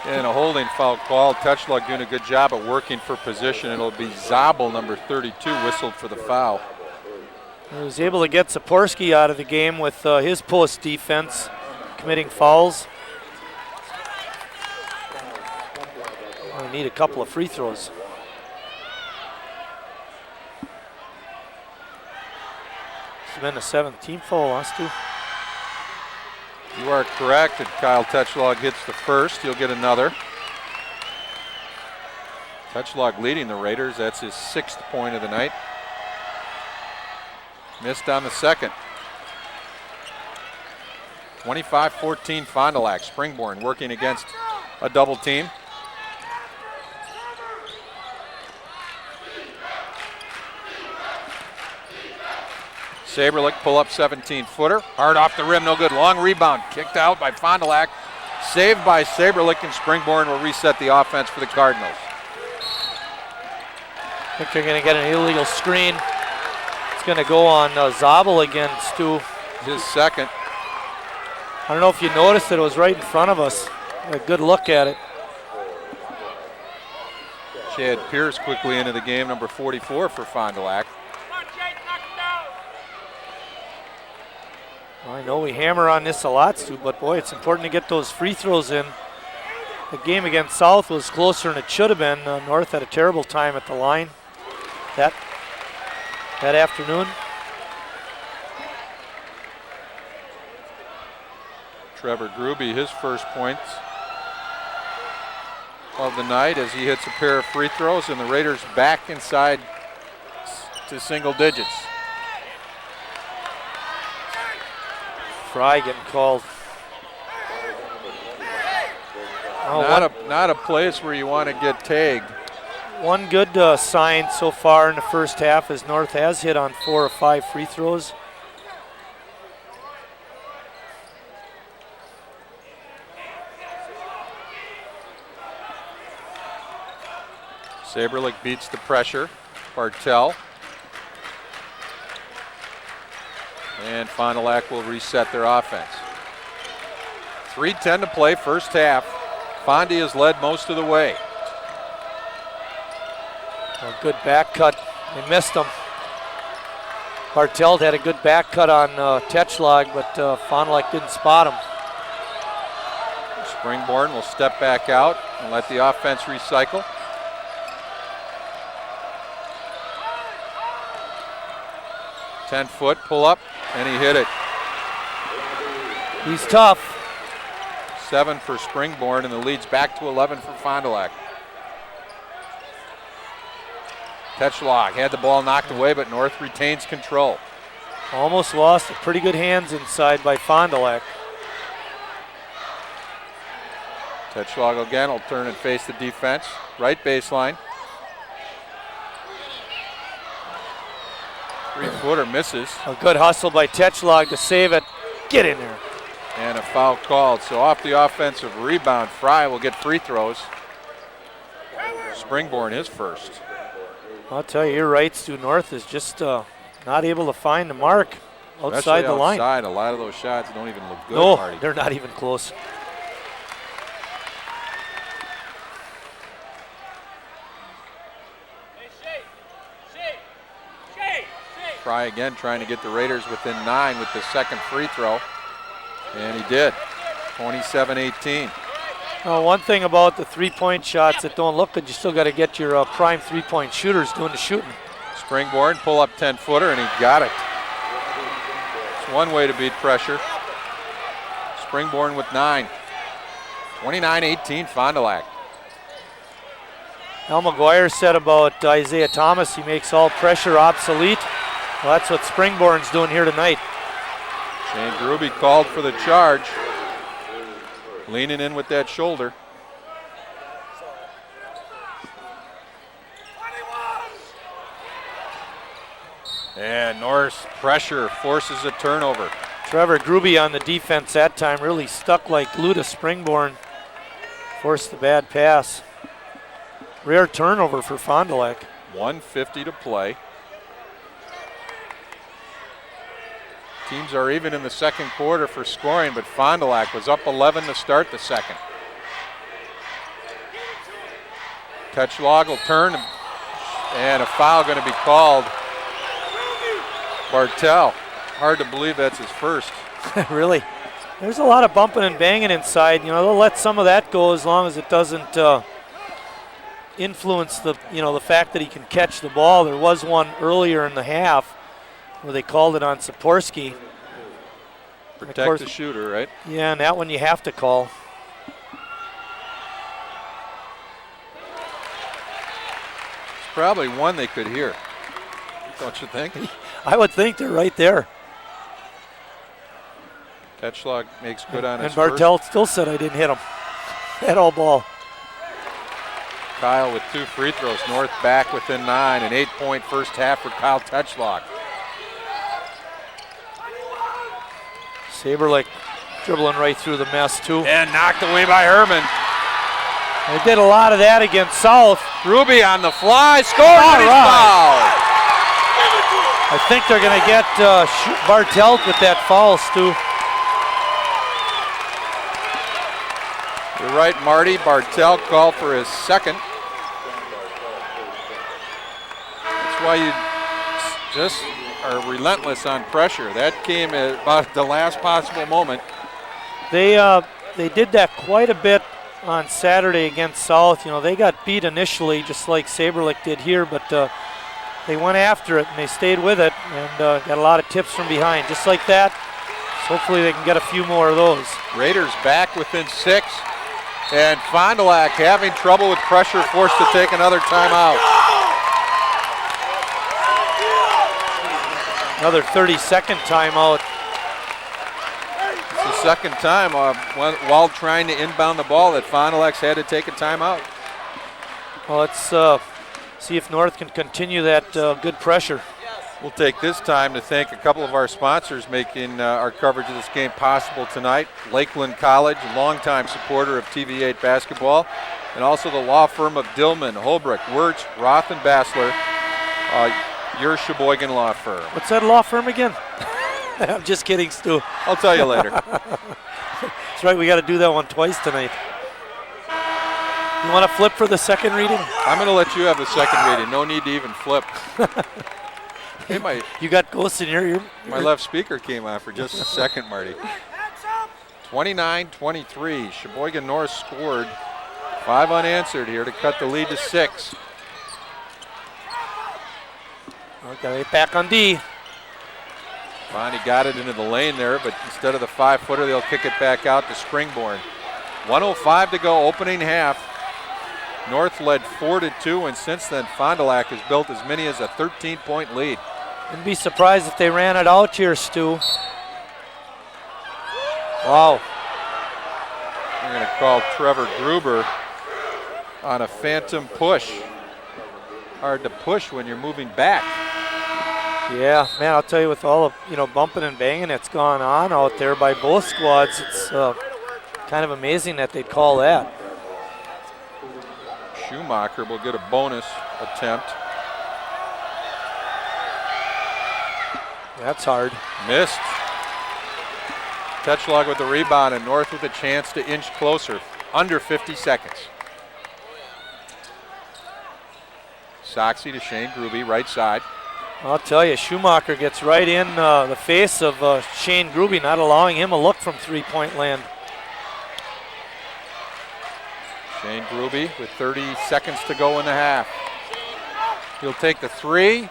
And a holding foul call. Touchlog doing a good job at working for position. It'll be Zabel, number 32, whistled for the foul. He was able to get Saporski out of the game with his post defense, committing fouls. We need a couple of free throws. It's been the 7th team foul, us two. You are correct. If Kyle Touchlog hits the first, he'll get another. Touchlog leading the Raiders. That's his 6th point of the night. Missed on the second. 25-14 Fond du Lac. Springborn working against a double team. Saberlich pull up 17-footer. Hard off the rim, no good. Long rebound, kicked out by Fond du Lac. Saved by Saberlich, and Springborn will reset the offense for the Cardinals. I think they're going to get an illegal screen. It's going to go on Zabel again, Stu. His second. I don't know if you noticed it was right in front of us. A good look at it. Chad Pierce quickly into the game, number 44 for Fond du Lac. I know we hammer on this a lot, Stu, but boy, it's important to get those free throws in. The game against South was closer than it should have been. North had a terrible time at the line that afternoon. Trevor Gruby, his first points of the night as he hits a pair of free throws, and the Raiders back inside to single digits. Fry getting called. Not a place where you want to get tagged. One good sign so far in the first half is North has hit on 4 or 5 free throws. Saberlich beats the pressure. Bartel. And Fond du Lac will reset their offense. 3:10 to play, first half. Fondy has led most of the way. A good back cut. They missed him. Bartel had a good back cut on Techlog, but Fond du Lac didn't spot him. Springborn will step back out and let the offense recycle. Ten-foot pull-up, and he hit it. He's tough. 7 for Springborn, and the lead's back to 11 for Fond du Lac. Techlog had the ball knocked away, but North retains control. Almost lost. Pretty good hands inside by Fond du Lac. Techlog again will turn and face the defense. Right baseline. 3-footer misses. A good hustle by Techlog to save it. Get in there. And a foul called. So off the offensive rebound, Fry will get free throws. Springborn his first. I'll tell you, you're right, Stu. North is just not able to find the mark outside the line. A lot of those shots don't even look good, No, Marty. they're not even close. Fry again trying to get the Raiders within 9 with the second free throw. And he did. 27-18. One thing about the three-point shots that don't look good, you still got to get your prime three-point shooters doing the shooting. Springborn pull up 10-footer, and he got it. It's one way to beat pressure. Springborn with 9. 29-18 Fond du Lac. Al McGuire said about Isaiah Thomas, he makes all pressure obsolete. Well, that's what Springborn's doing here tonight. Shane Gruby called for the charge. Leaning in with that shoulder. And Norris pressure forces a turnover. Trevor Gruby on the defense that time, really stuck like glue to Springborn. Forced the bad pass. Rare turnover for Fond du Lac. 1:50 to play. Teams are even in the second quarter for scoring, but Fond du Lac was up 11 to start the second. Tetschlag will turn, and a foul going to be called. Bartel, hard to believe that's his first. Really? There's a lot of bumping and banging inside. You know, they'll let some of that go as long as it doesn't influence the fact that he can catch the ball. There was one earlier in the half where they called it on Saporsky. Protect the shooter, right? Yeah, and that one you have to call. It's probably one they could hear, don't you think? I would think they're right there. Tetschlag makes good on his and Bartel still said I didn't hit him. That all ball. Kyle with 2 free throws. North back within 9. An 8-point first half for Kyle Tetschlag. Saberlich dribbling right through the mess too. And knocked away by Herman. They did a lot of that against South. Ruby on the fly, scores, and he's fouled. I think they're going to get Bartel with that foul, Stu. You're right, Marty. Bartel called for his second. That's why you just are relentless on pressure. That came at about the last possible moment. They did that quite a bit on Saturday against South. You know, they got beat initially, just like Saberlich did here, but they went after it and they stayed with it and got a lot of tips from behind, just like that. So hopefully they can get a few more of those. Raiders back within 6. And Fond du Lac having trouble with pressure, forced to take another timeout. Another 30-second timeout. It's the second time while trying to inbound the ball that Fond du Lac's had to take a timeout. Well, let's see if North can continue that good pressure. We'll take this time to thank a couple of our sponsors making our coverage of this game possible tonight. Lakeland College, a longtime supporter of TV8 basketball, and also the law firm of Dillman, Holbrook, Wirtz, Roth, and Bassler, your Sheboygan law firm. What's that law firm again? I'm just kidding, Stu. I'll tell you later. That's right, we got to do that one twice tonight. You want to flip for the second reading? I'm going to let you have the second reading. No need to even flip. Hey, you got ghosts in your ear? My left speaker came on for just a second, Marty. 29-23. Sheboygan North scored. 5 unanswered here to cut the lead to 6. Okay, back on D. Bonnie got it into the lane there, but instead of the 5-footer, they'll kick it back out to Springborn. 1:05 to go, opening half. North led 4-2, and since then, Fond du Lac has built as many as a 13-point lead. Wouldn't be surprised if they ran it out here, Stu. Wow. They're going to call Trevor Gruber on a phantom push. Hard to push when you're moving back. Yeah, man, I'll tell you, with all the bumping and banging that's gone on out there by both squads, it's kind of amazing that they'd call that. Schumacher will get a bonus attempt. That's hard. Missed. Tetschlag with the rebound, and North with a chance to inch closer. Under 50 seconds. Soxy to Shane Gruby, right side. I'll tell you, Schumacher gets right in the face of Shane Gruby, not allowing him a look from three-point land. Shane Gruby with 30 seconds to go in the half. He'll take the 3.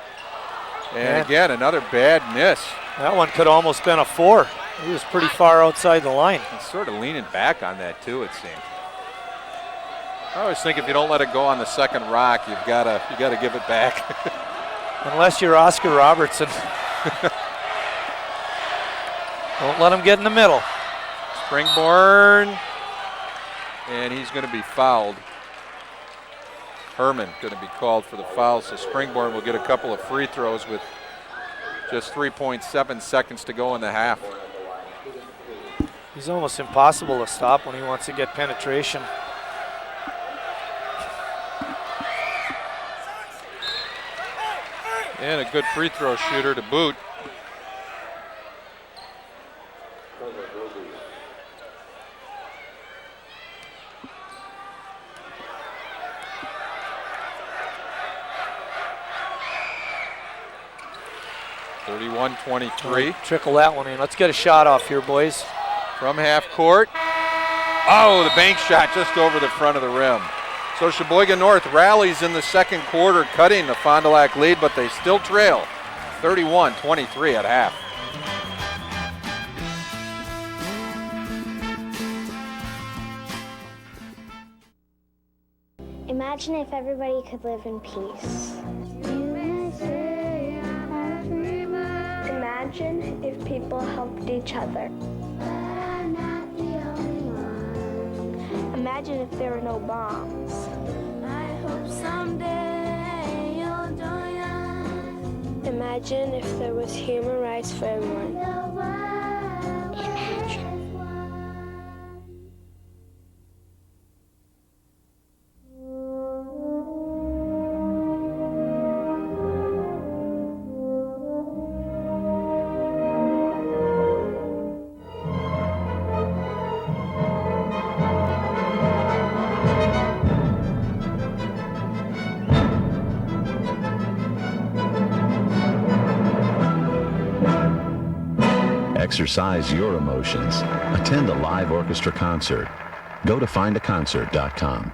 And again, another bad miss. That one could almost been a 4. He was pretty far outside the line. He's sort of leaning back on that too, it seemed. I always think if you don't let it go on the second rock, you gotta give it back. Unless you're Oscar Robertson. Don't let him get in the middle. Springborn, and he's going to be fouled. Herman going to be called for the foul, so Springborn will get a couple of free throws with Just 3.7 seconds to go in the half. He's almost impossible to stop when he wants to get penetration. And a good free throw shooter to boot. Trickle that one in. Let's get a shot off here, boys. From half court. Oh, the bank shot just over the front of the rim. So Sheboygan North rallies in the second quarter, cutting the Fond du Lac lead, but they still trail 31-23 at half. Imagine if everybody could live in peace. Imagine if people helped each other. Imagine if there were no bombs. I hope someday you'll join us. Imagine if there was human rights for everyone. Imagine. Exercise your emotions. Attend a live orchestra concert. Go to findaconcert.com.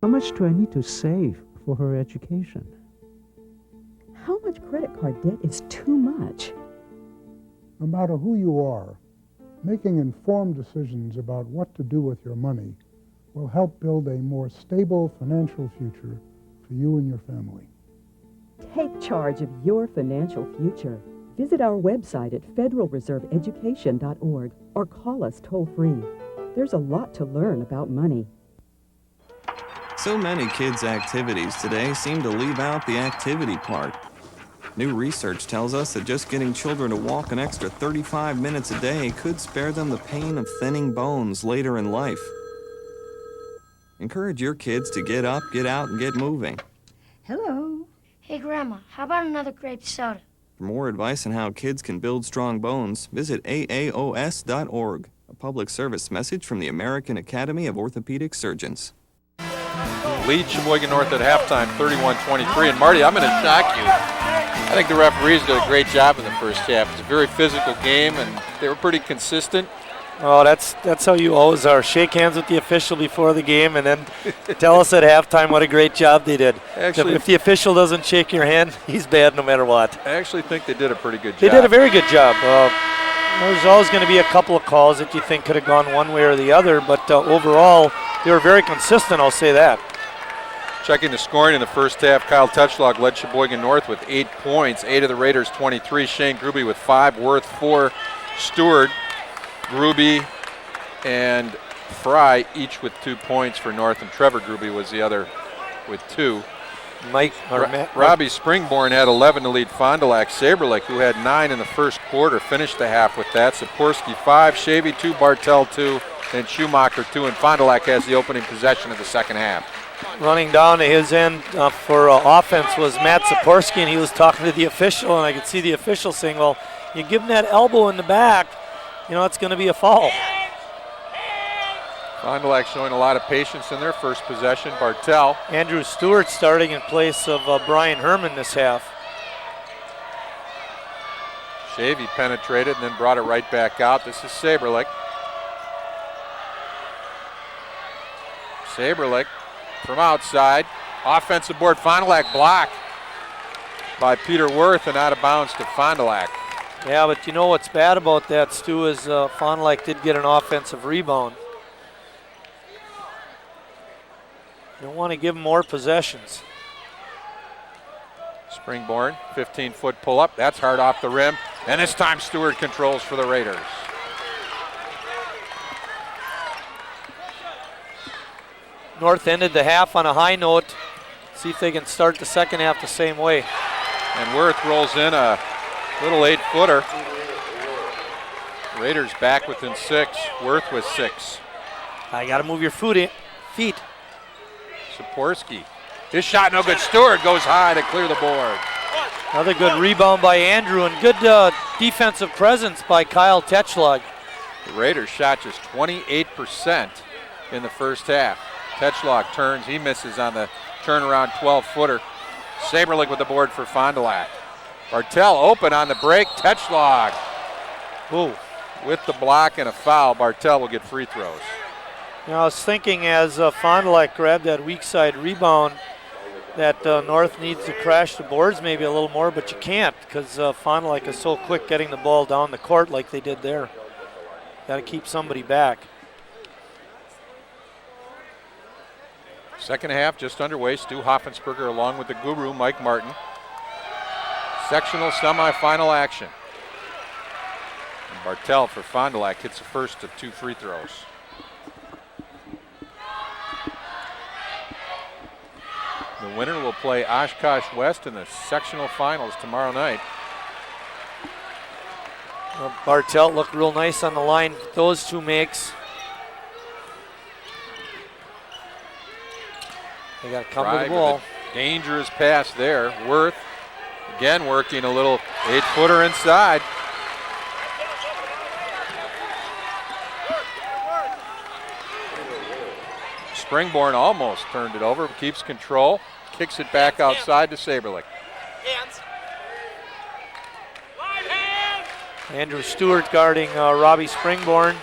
much do I need to save for her education? How much credit card debt is too much? No matter who you are, making informed decisions about what to do with your money will help build a more stable financial future for you and your family. Take charge of your financial future. Visit our website at federalreserveeducation.org or call us toll-free. There's a lot to learn about money. So many kids' activities today seem to leave out the activity part. New research tells us that just getting children to walk an extra 35 minutes a day could spare them the pain of thinning bones later in life. Encourage your kids to get up, get out, and get moving. Hello. Hey, Grandma, how about another grape soda? For more advice on how kids can build strong bones, visit AAOS.org, a public service message from the American Academy of Orthopedic Surgeons. Lead Sheboygan North at halftime, 31-23. And Marty, I'm going to shock you. I think the referees did a great job in the first half. It's a very physical game, and they were pretty consistent. Oh, that's how you always are. Shake hands with the official before the game and then tell us at halftime what a great job they did. Actually, if the official doesn't shake your hand, he's bad no matter what. I actually think they did a pretty good job. They did a very good job. There's always going to be a couple of calls that you think could have gone one way or the other, but overall, they were very consistent, I'll say that. Checking the scoring in the first half, Kyle Tetchlog led Sheboygan North with 8 points. 8 of the Raiders 23. Shane Gruby with 5, Worth 4, Stewart, Gruby, and Fry each with 2 points for North, and Trevor Gruby was the other with 2. Robbie Springborn had 11 to lead Fond du Lac. Saberlick, who had 9 in the first quarter, finished the half with that. Saporsky 5, Shavy 2, Bartell 2, and Schumacher 2, and Fond du Lac has the opening possession of the second half. Running down to his end for offense was Matt Saporsky, and he was talking to the official, and I could see the official saying, well, you give him that elbow in the back, you know, it's going to be a foul. Fond du Lac showing a lot of patience in their first possession. Bartell. Andrew Stewart starting in place of Brian Herman this half. Shavy penetrated and then brought it right back out. This is Saberlick. Saberlick from outside. Offensive board. Fond du Lac blocked by Peter Worth and out of bounds to Fond du Lac. Yeah, but you know what's bad about that, Stu, is Fond du Lac did get an offensive rebound. You don't want to give them more possessions. Springborn, 15-foot pull-up. That's hard off the rim. And this time Stewart controls for the Raiders. North ended the half on a high note. See if they can start the second half the same way. And Worth rolls in a little 8-footer. Raiders back within 6. Worth with 6. I got to move your feet. Saporsky. His shot no good. Stewart goes high to clear the board. Another good rebound by Andrew and good defensive presence by Kyle Tetchlog. The Raiders shot just 28% in the first half. Tetchlog turns. He misses on the turnaround 12-footer. Saberlick with the board for Fond du Lac. Bartell open on the break. Tetchlog. Ooh. With the block and a foul, Bartell will get free throws. You know, I was thinking as Fond du Lac grabbed that weak side rebound that North needs to crash the boards maybe a little more, but you can't because Fond du Lac is so quick getting the ball down the court like they did there. Got to keep somebody back. Second half just underway. Stu Hoffensberger along with the guru, Mike Martin. Sectional semifinal action. And Bartell for Fond du Lac hits the first of 2 free throws. The winner will play Oshkosh West in the sectional finals tomorrow night. Bartell looked real nice on the line. Those 2 makes. They got to come to the ball. Dangerous pass there. Worth again working a little 8-footer inside. Springborn almost turned it over, keeps control, kicks it back outside to Saberlick. Andrew Stewart guarding Robbie Springborn.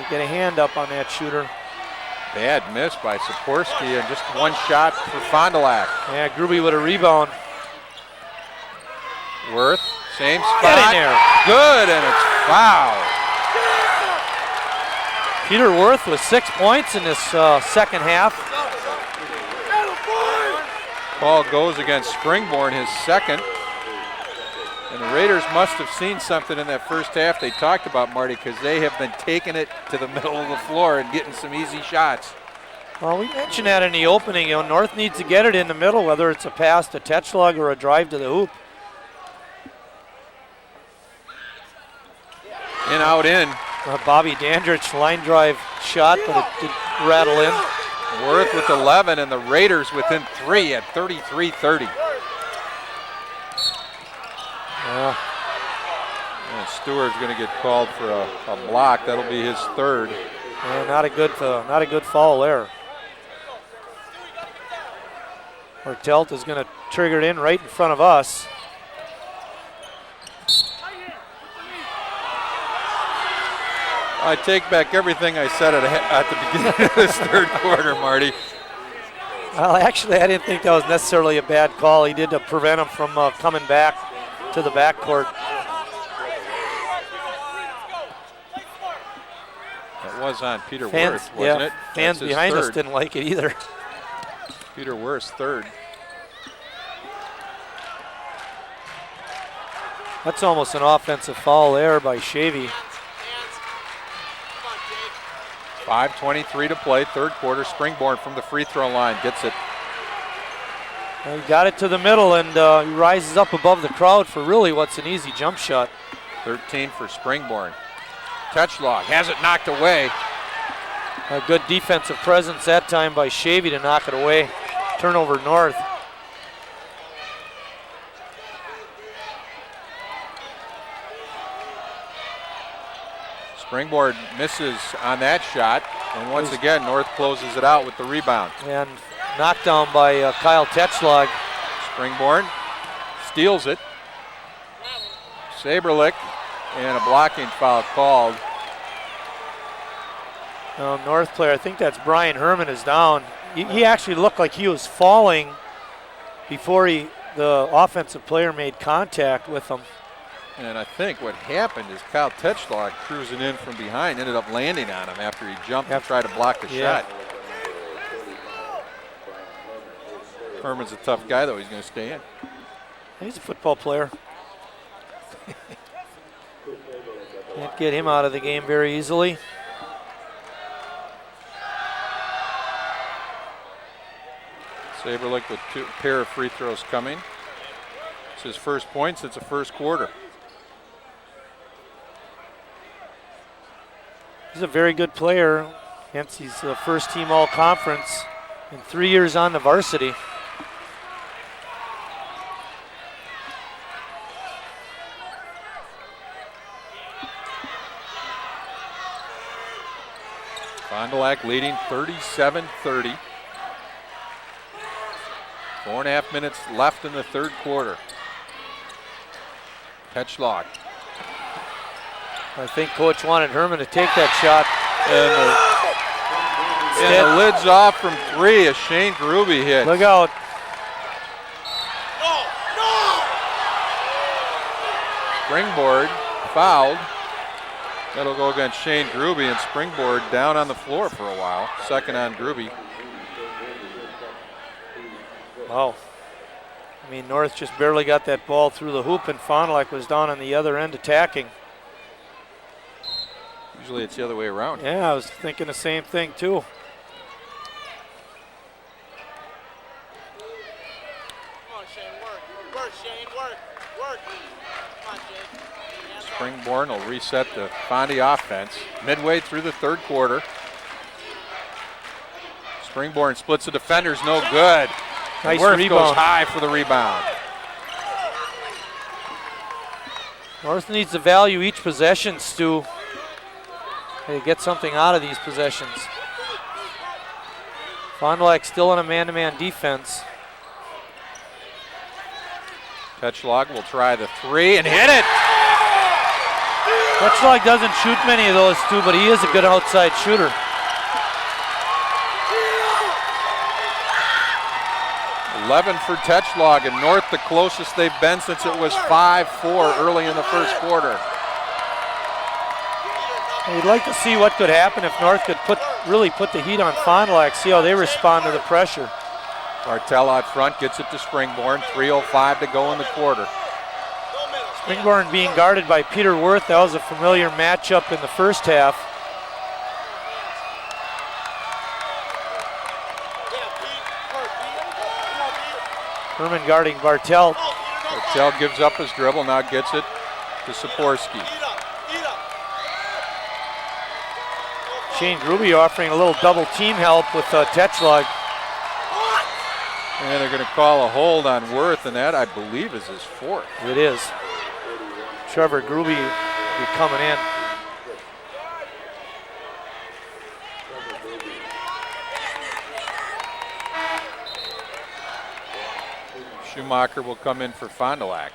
get a hand up on that shooter. Bad miss by Sikorsky and just one shot for Fond du Lac. Yeah, Gruby with a rebound. Worth, same spot. Get in there. Good, and it's foul. Peter Worth with 6 points in this second half. Ball goes against Springborn, his second. And the Raiders must have seen something in that first half they talked about, Marty, because they have been taking it to the middle of the floor and getting some easy shots. Well, we mentioned that in the opening. You know, North needs to get it in the middle, whether it's a pass to Tetschlag or a drive to the hoop. In, out, in. Bobby Dandridge line drive shot, but it did rattle in. Worth with 11, and the Raiders within 3 at 33-30. And Stewart's going to get called for a block. That'll be his third. Yeah, not a good foul there. Hortelt is going to trigger it in right in front of us. I take back everything I said at the beginning of this third quarter, Marty. Well, actually, I didn't think that was necessarily a bad call. He did to prevent him from coming back to the backcourt. That was on Peter Worth, wasn't it? Fans behind us didn't like it either. Peter Worth's third. That's almost an offensive foul there by Shavy. 5:23 to play, third quarter. Springborn from the free throw line gets it. Well, he got it to the middle, and he rises up above the crowd for really what's an easy jump shot. 13 for Springborn. Tetschlag has it knocked away. A good defensive presence that time by Shavy to knock it away. Turnover North. Springboard misses on that shot, and once again, North closes it out with the rebound. And knocked down by Kyle Tetschlag. Springborn steals it. Saberlich, and a blocking foul called. North player, I think that's Brian Herman, is down. He actually looked like he was falling before the offensive player made contact with him. And I think what happened is Kyle Tetschlag cruising in from behind ended up landing on him after he jumped and tried to block the shot. Herman's a tough guy, though. He's going to stay in. He's a football player. Can't get him out of the game very easily. Saberlich with a pair of free throws coming. It's his first point since the first quarter. He's a very good player, hence he's a first team all-conference and 3 years on the varsity. Fond du Lac leading 37-30. 4.5 minutes left in the third quarter. Tetschlag. I think coach wanted Herman to take that shot. And the lid's off from three. A Shane Gruby hit. Look out. Springboard fouled. That'll go against Shane Gruby, and Springboard down on the floor for a while. Second on Gruby. Wow. I mean, North just barely got that ball through the hoop, and Fond du Lac was down on the other end attacking. Usually it's the other way around. Yeah, I was thinking the same thing too. Come on, Shane, work. Work, Shane, work. Come on, Shane. Springborn will reset the Fondy offense midway through the third quarter. Springborn splits the defenders, no good. Nice Worth rebound. goes high for the rebound. North needs to value each possession, Stu. They get something out of these possessions. Fond du Lac still in a man-to-man defense. Tetschlag will try the three and hit it. Tetschlag doesn't shoot many of those two, but he is a good outside shooter. $11 for Tetschlag, and North the closest they've been since it was 5-4 early in the first quarter. We'd like to see what could happen if North could really put the heat on Fond du Lac, see how they respond to the pressure. Bartel out front gets it to Springborn, 3:05 to go in the quarter. Springborn being guarded by Peter Worth. That was a familiar matchup in the first half. Herman guarding Bartel. Bartel gives up his dribble, now gets it to Saporski. Shane Gruby offering a little double team help with Tetschlag. And they're going to call a hold on Worth, and that, I believe, is his fourth. It is. Trevor Gruby will be coming in. Schumacher will come in for Fond du Lac.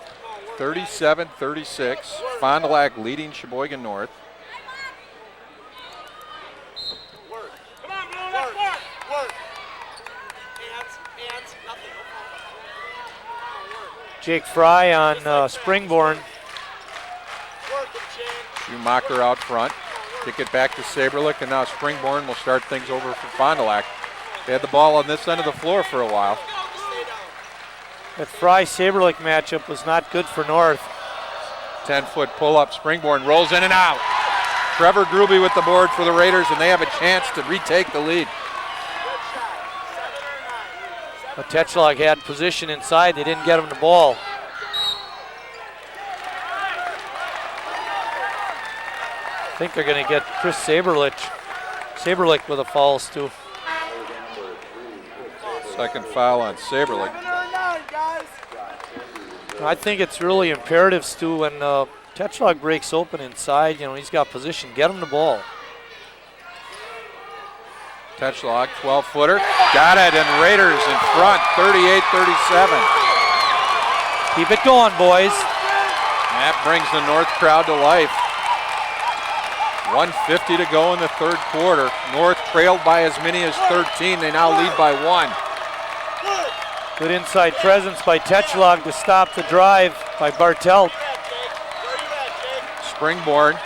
37-36, Fond du Lac leading Sheboygan North. Jake Fry on Springborn. Schumacher out front. Kick it back to Saberlich, and now Springborn will start things over for Fond du Lac. They had the ball on this end of the floor for a while. That Fry-Saberlich matchup was not good for North. 10-foot pull-up. Springborn rolls in and out. Trevor Gruby with the board for the Raiders, and they have a chance to retake the lead. But Tetschlag had position inside. They didn't get him the ball. I think they're going to get Chris Saberlich with a fouls too. Second foul on Saberlich. I think it's really imperative, Stu, when Tetschlag breaks open inside, he's got position. Get him the ball. Tetschlag, 12-footer. Got it, and Raiders in front, 38-37. Keep it going, boys. That brings the North crowd to life. 1:50 to go in the third quarter. North trailed by as many as 13. They now lead by 1. Good inside presence by Tetschlag to stop the drive by Bartel. Springborn,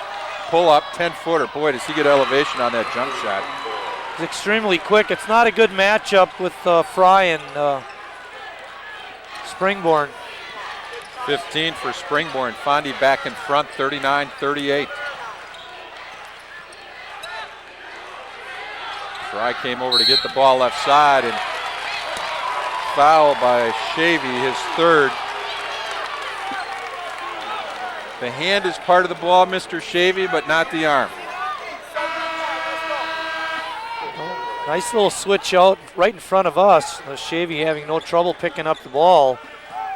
pull up, 10-footer. Boy, does he get elevation on that jump shot. He's extremely quick. It's not a good matchup with Fry and Springborn. 15 for Springborn. Fondy back in front, 39-38. Fry came over to get the ball left side, and foul by Shavy, his third. The hand is part of the ball, Mr. Shavy, but not the arm. Nice little switch out right in front of us. Shavy having no trouble picking up the ball,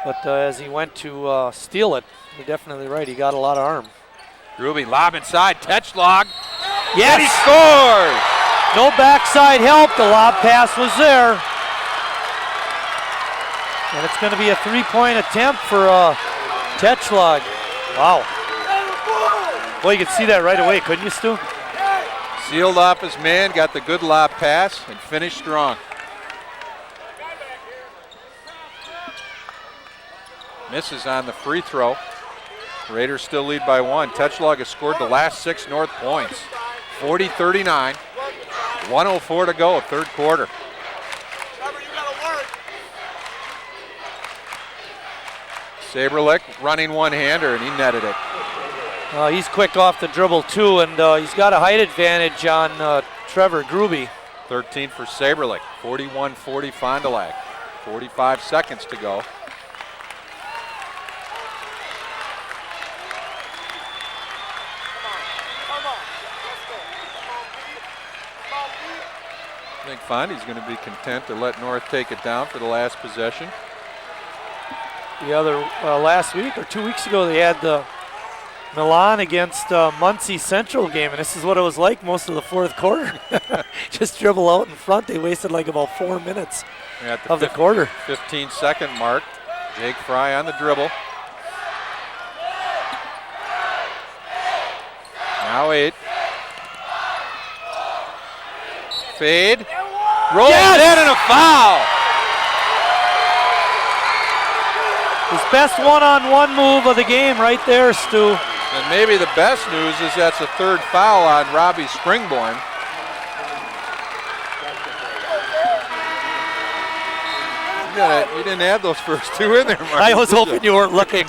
but as he went to steal it, you're definitely right, he got a lot of arm. Ruby lob inside, Tetschlag. Yes! And he scores! No backside help, the lob pass was there. And it's going to be a three-point attempt for Tetschlag. Wow. Boy, you could see that right away, couldn't you, Stu? Sealed off his man, got the good lob pass, and finished strong. Misses on the free throw. Raiders still lead by 1. Tetschlag has scored the last 6 North points. 40-39. 1:04 to go, third quarter. Saberlich running one-hander, and he netted it. He's quick off the dribble too, and he's got a height advantage on Trevor Gruby. 13 for Saberlich, 41-40 Fond du Lac. 45 seconds to go. I think Fondy's going to be content to let North take it down for the last possession. The other last week or 2 weeks ago, they had the Milan against Muncie Central game, and this is what it was like most of the fourth quarter. Just dribble out in front. They wasted like about 4 minutes of the quarter. 15-second mark. Jake Fry on the dribble. Now 8. Fade. Rolls in and a foul. His best one-on-one move of the game right there, Stu. And maybe the best news is that's a third foul on Robbie Springborn. You didn't add those first two in there, Mark. I was hoping you weren't looking.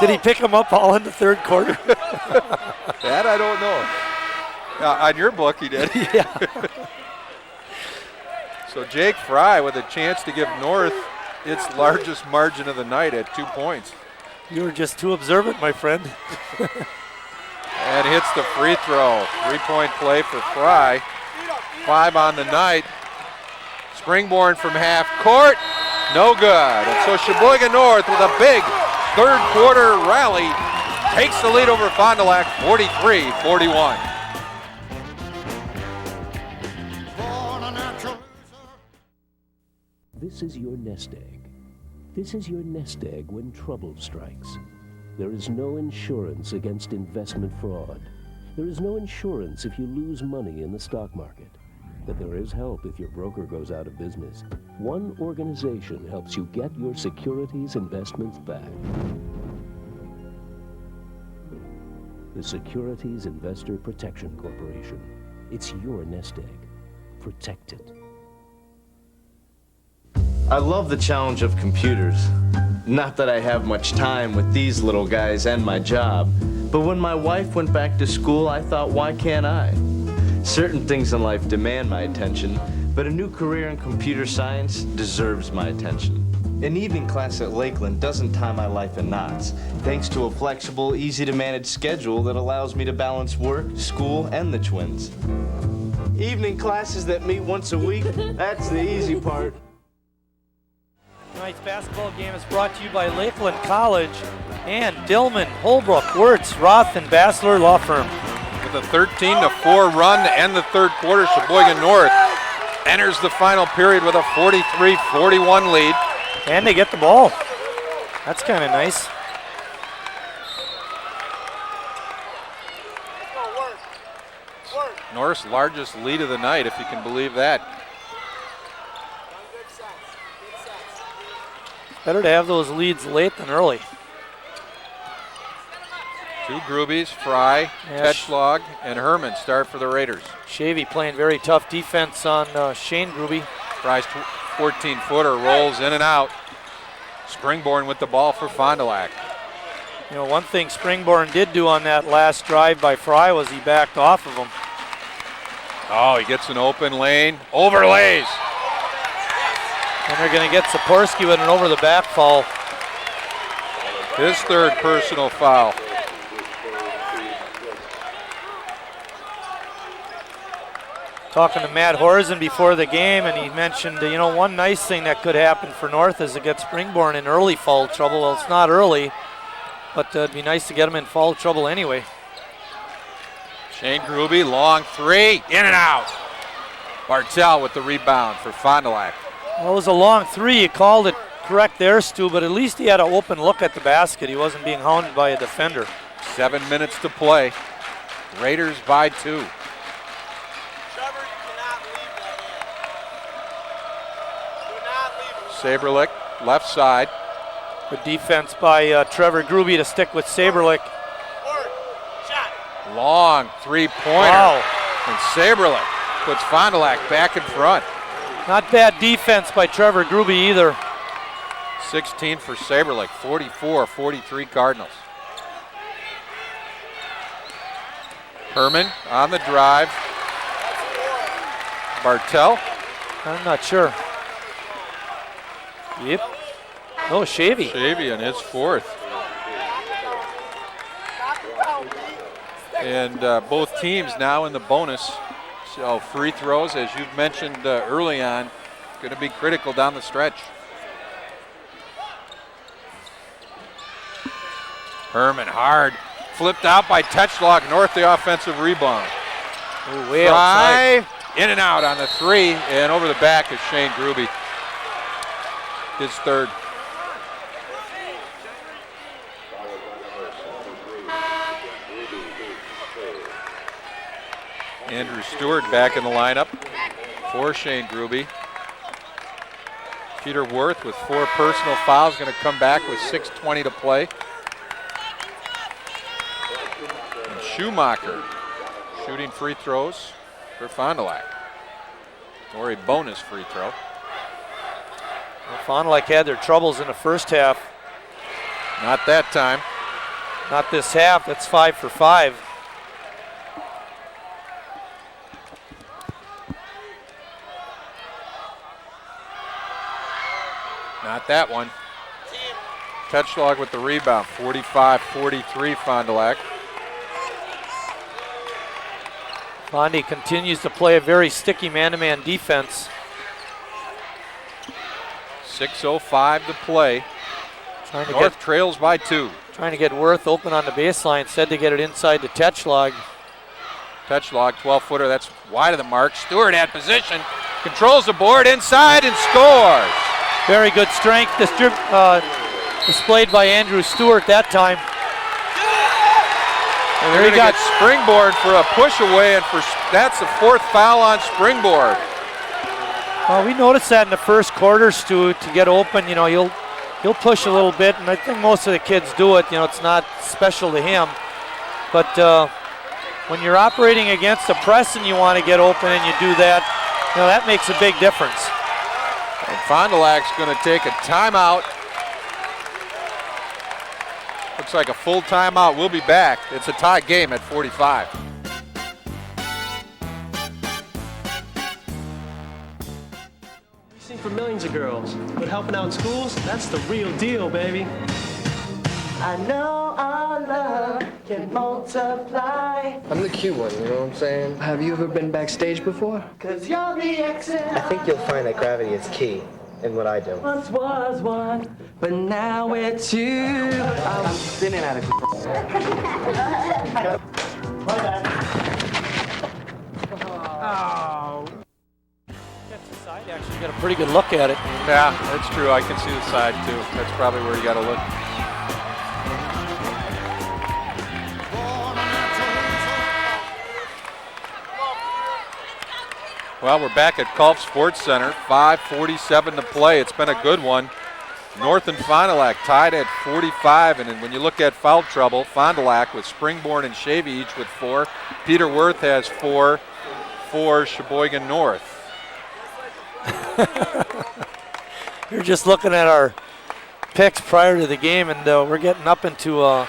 Did he pick them up all in the third quarter? That I don't know. On your book, he did. Yeah. So Jake Fry with a chance to give North its largest margin of the night at 2 points. You were just too observant, my friend. And hits the free throw. 3-point play for Fry. 5 on the night. Springborn from half court. No good. And so Sheboygan North with a big third quarter rally takes the lead over Fond du Lac 43-41. This is your nest egg. This is your nest egg when trouble strikes. There is no insurance against investment fraud. There is no insurance if you lose money in the stock market. But there is help if your broker goes out of business. One organization helps you get your securities investments back. The Securities Investor Protection Corporation. It's your nest egg. Protect it. I love the challenge of computers. Not that I have much time with these little guys and my job, but when my wife went back to school, I thought, why can't I? Certain things in life demand my attention, but a new career in computer science deserves my attention. An evening class at Lakeland doesn't tie my life in knots, thanks to a flexible, easy-to-manage schedule that allows me to balance work, school, and the twins. Evening classes that meet once a week, that's the easy part. Tonight's basketball game is brought to you by Lakeland College and Dillman, Holbrook, Wirtz, Roth, and Bassler Law Firm. With a 13-4 run to end the third quarter, Sheboygan North enters the final period with a 43-41 lead. And they get the ball. That's kind of nice. North's largest lead of the night, if you can believe that. Better to have those leads late than early. 2 Grubies, Fry, Tetschlag, and Herman start for the Raiders. Shavy playing very tough defense on Shane Gruby. Fry's 14-footer rolls in and out. Springborn with the ball for Fond du Lac. You know, one thing Springborn did do on that last drive by Fry was he backed off of him. Oh, he gets an open lane, overlays. And they're going to get Saporski with an over-the-back foul. His third personal foul. Talking to Matt Horzen before the game, and he mentioned, you know, one nice thing that could happen for North is to get Springborn in early foul trouble. Well, it's not early, but it'd be nice to get him in foul trouble anyway. Shane Gruby, long 3, in and out. Bartel with the rebound for Fond du Lac. Well, it was a long 3. You called it correct there, Stu, but at least he had an open look at the basket. He wasn't being hounded by a defender. 7 minutes to play. Raiders by 2. Saberlick, left side. Good defense by Trevor Gruby to stick with Saberlick. Long 3-pointer. Wow. And Saberlick puts Fond du Lac back in front. Not bad defense by Trevor Gruby either. 16 for Saberlick, 44-43 Cardinals. Herman on the drive. Bartel. I'm not sure. Yep. No, Shavy. Shavy in his 4th. And both teams now in the bonus. So free throws, as you've mentioned early on, going to be critical down the stretch. Herman hard. Flipped out by Tetschlag. North the offensive rebound. Ooh, way outside. In and out on the 3. And over the back is Shane Gruby. His third. Andrew Stewart back in the lineup for Shane Gruby. Peter Worth with 4 personal fouls, going to come back with 6:20 to play. And Schumacher shooting free throws for Fond du Lac, or a bonus free throw. Well, Fond du Lac had their troubles in the first half. Not that time. Not this half. That's 5 for 5. Not that one. Tetschlag with the rebound, 45-43 Fond du Lac. Fondy continues to play a very sticky man-to-man defense. 6:05 to play. North trails by 2. Trying to get Worth open on the baseline, said to get it inside to Tetschlag. Tetschlag, 12-footer, that's wide of the mark. Stewart at position, controls the board inside and scores. Very good strength displayed by Andrew Stewart that time. And they're going to get Springborn for a push away, and that's the 4th foul on Springborn. Well, we noticed that in the first quarter, Stu, to get open, you know, he'll push a little bit, and I think most of the kids do it. You know, it's not special to him. But when you're operating against a press and you want to get open and you do that, you know, that makes a big difference. And Fond du Lac's going to take a timeout. Looks like a full timeout. We'll be back. It's a tie game at 45. For millions of girls, but helping out in schools, that's the real deal, baby. I know our love can multiply. I'm the cute one, you know what I'm saying? Have you ever been backstage before? Cause you're the excel. I think you'll find that gravity is key in what I do. Once was one, but now we're 2. I'm spinning out of control. Oh. Side actually got a pretty good look at it. Yeah, that's true. I can see the side too. That's probably where you got to look. Well, we're back at Culp Sports Center. 5:47 to play. It's been a good one. North and Fond du Lac tied at 45, and when you look at foul trouble, Fond du Lac with Springborn and Shavy each with 4. Peter Worth has 4 for Sheboygan North. You're just looking at our picks prior to the game, and we're getting up into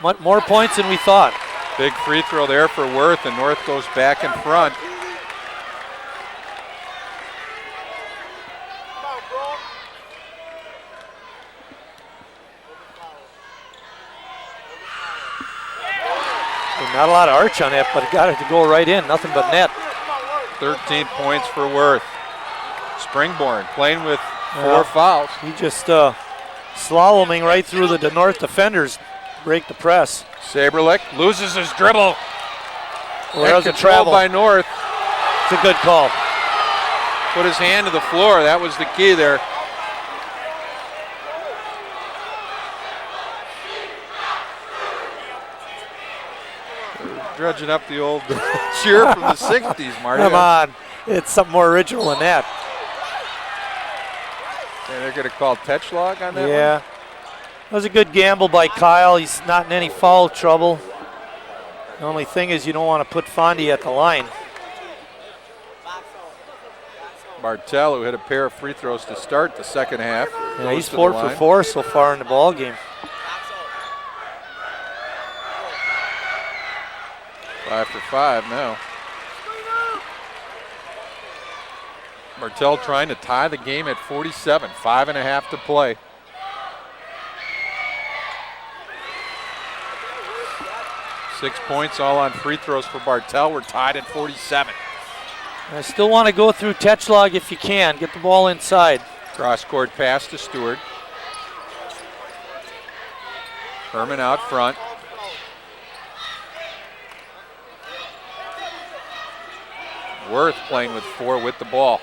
more points than we thought. Big free throw there for Worth, and North goes back in front. Not a lot of arch on it, but it got it to go right in. Nothing but net. 13 points for Worth. Springborn playing with 4 fouls. He just slaloming right through the North defenders, break the press. Saberlich loses his dribble. Well, there's a travel by North. It's a good call. Put his hand to the floor. That was the key there. Dredging up the old cheer from the 60s, Marty. Come on. It's something more original than that. And they're going to call Tetschlag on that one? Yeah. That was a good gamble by Kyle. He's not in any foul trouble. The only thing is you don't want to put Fondy at the line. Bartel, who hit a pair of free throws to start the second half. Yeah, he's 4 for 4 so far in the ball game. 5 for 5 now. Bartel trying to tie the game at 47, 5.5 to play. Six points all on free throws for Bartel. We're tied at 47. I still want to go through Tetschlag if you can. Get the ball inside. Cross-court pass to Stewart. Herman out front. Worth playing with 4 with the ball.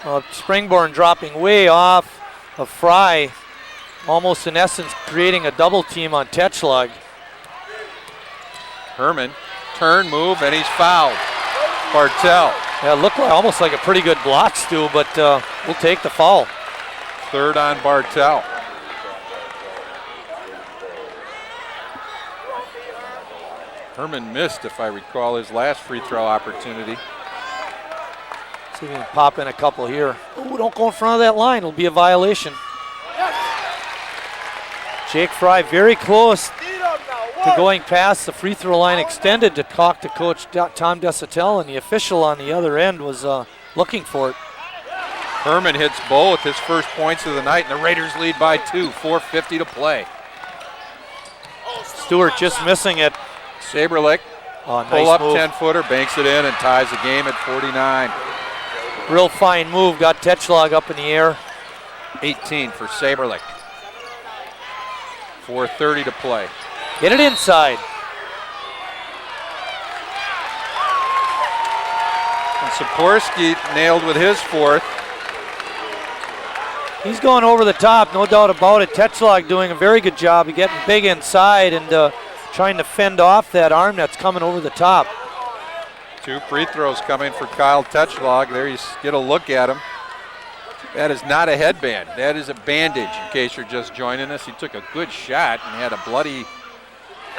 Springborn dropping way off of Fry. almost in essence creating a double team on Tetschlag. Herman, turn, move, and he's fouled. Bartell. Yeah, it looked like, almost like a pretty good block, Stu, but we'll take the foul. Third on Bartell. Herman missed, if I recall, his last free throw opportunity. See if we can pop in a couple here. Ooh, don't go in front of that line. It'll be a violation. Jake Fry very close to going past the free throw line extended to talk to Coach Tom Desautels, and the official on the other end was looking for it. Herman hits both his first points of the night, and the Raiders lead by 2, 4:50 to play. Stewart just missing it. Saberlich, nice pull up move. 10-footer, banks it in and ties the game at 49. Real fine move, got Tetschlag up in the air. 18 for Saberlich. 4:30 to play. Get it inside. And Sikorsky nailed with his fourth. He's going over the top, no doubt about it. Tetschlag doing a very good job of getting big inside and trying to fend off that arm that's coming over the top. 2 free throws coming for Kyle Tetschlag. There you get a look at him. That is not a headband. That is a bandage, in case you're just joining us. He took a good shot and had a bloody,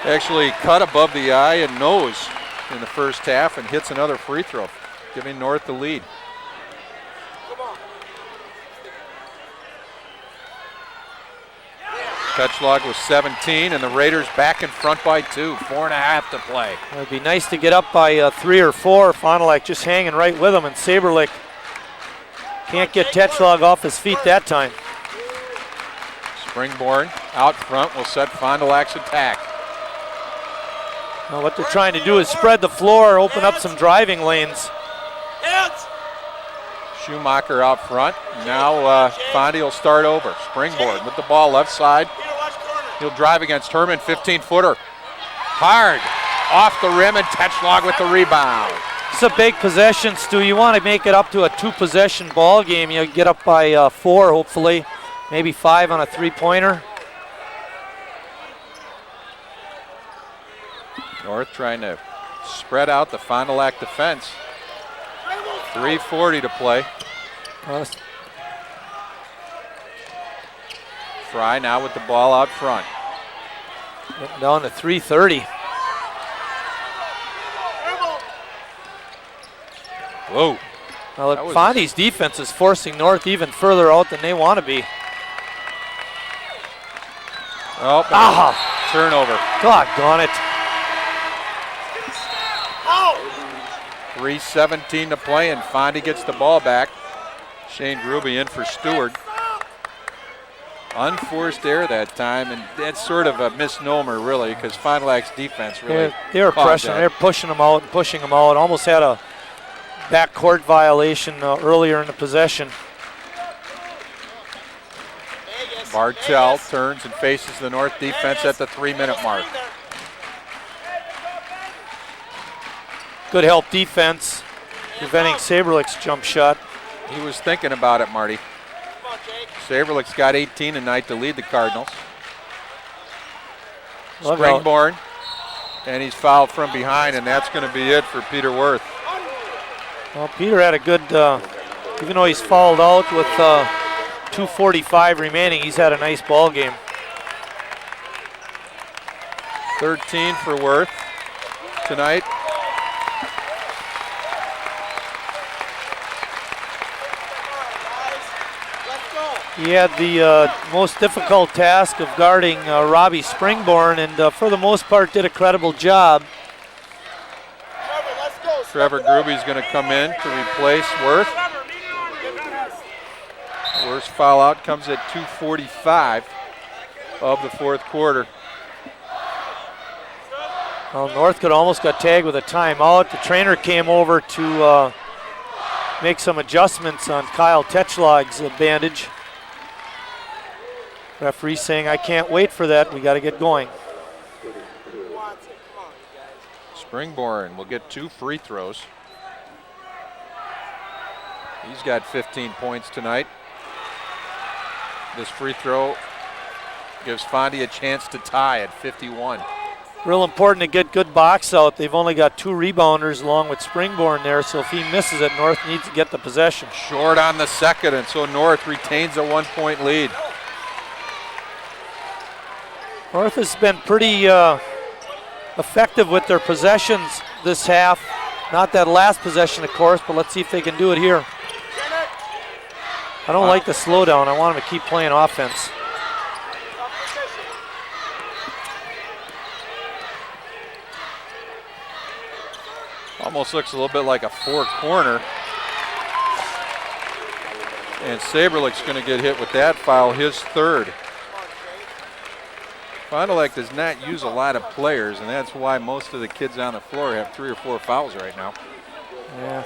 actually cut above the eye and nose in the first half, and hits another free throw, giving North the lead. Tetschlag was 17, and the Raiders back in front by 2, 4.5 to play. It would be nice to get up by 3 or 4. Fond du Lac just hanging right with him, and Saberlich can't get Tetschlag off his feet that time. Springborn out front will set Fond du Lac's attack. Now what they're trying to do is spread the floor, open up some driving lanes. Schumacher out front. Now Fondy will start over. Springboard with the ball left side. He'll drive against Herman, 15-footer. Hard off the rim, and Tetschlag with the rebound. It's a big possession, Stu. You want to make it up to a 2-possession ball game. You get up by 4, hopefully, maybe 5 on a 3-pointer. North trying to spread out the Fond du Lac defense. 3:40 to play. Fry now with the ball out front. Getting down to 3:30. Whoa. Well, Fondy's defense is forcing North even further out than they want to be. Oh, turnover. Doggone it. 3:17 to play, and Fondy gets the ball back. Shane Gruby in for Stewart. Unforced error that time, and that's sort of a misnomer, really, because Fond du Lac's defense really. They were pressing. They were pushing them out and pushing them out. Almost had a backcourt violation earlier in the possession. Bartell turns and faces the North defense at the 3-minute mark. Good help defense, preventing Saberlich's jump shot. He was thinking about it, Marty. Saberlich's got 18 tonight to lead the Cardinals. Springborn, and he's fouled from behind, and that's going to be it for Peter Worth. Well, Peter had a good, even though he's fouled out with 2:45 remaining, he's had a nice ball game. 13 for Worth tonight. He had the most difficult task of guarding Robbie Springborn, and for the most part did a credible job. Trevor Gruby's going to come in to replace Worth. Worth's foul out comes at 2:45 of the fourth quarter. Well, North could almost got tagged with a timeout. The trainer came over to make some adjustments on Kyle Tetschlag's bandage. Referee saying, I can't wait for that. We got to get going. Springborn will get 2 free throws. He's got 15 points tonight. This free throw gives Fondy a chance to tie at 51. Real important to get good box out. They've only got 2 rebounders along with Springborn there, so if he misses it, North needs to get the possession. Short on the second, and so North retains a 1-point lead. North has been pretty effective with their possessions this half. Not that last possession, of course, but let's see if they can do it here. I don't like the slowdown. I want them to keep playing offense. Almost looks a little bit like a 4-corner. And Saberlick's going to get hit with that foul, his third. Fond du Lac does not use a lot of players, and that's why most of the kids on the floor have 3 or 4 fouls right now. Yeah.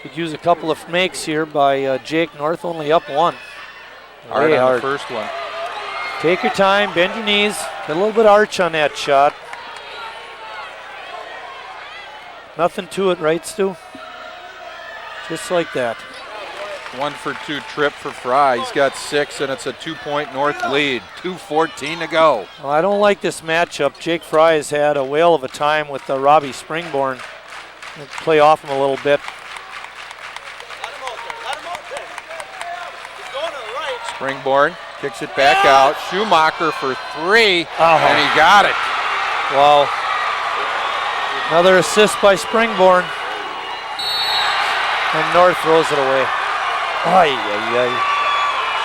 Could use a couple of makes here by Jake. North only up 1. Hard on the first one. Take your time, bend your knees. Get a little bit of arch on that shot. Nothing to it, right, Stu? Just like that. 1 for 2 trip for Fry. He's got 6, and it's a 2-point North lead. 2:14 to go. Well, I don't like this matchup. Jake Fry has had a whale of a time with Robbie Springborn. Let's play off him a little bit. Springborn kicks it back out. Schumacher for 3, Oh. and he got it. Wow. Another assist by Springborn. And North throws it away. Ay, ay, ay.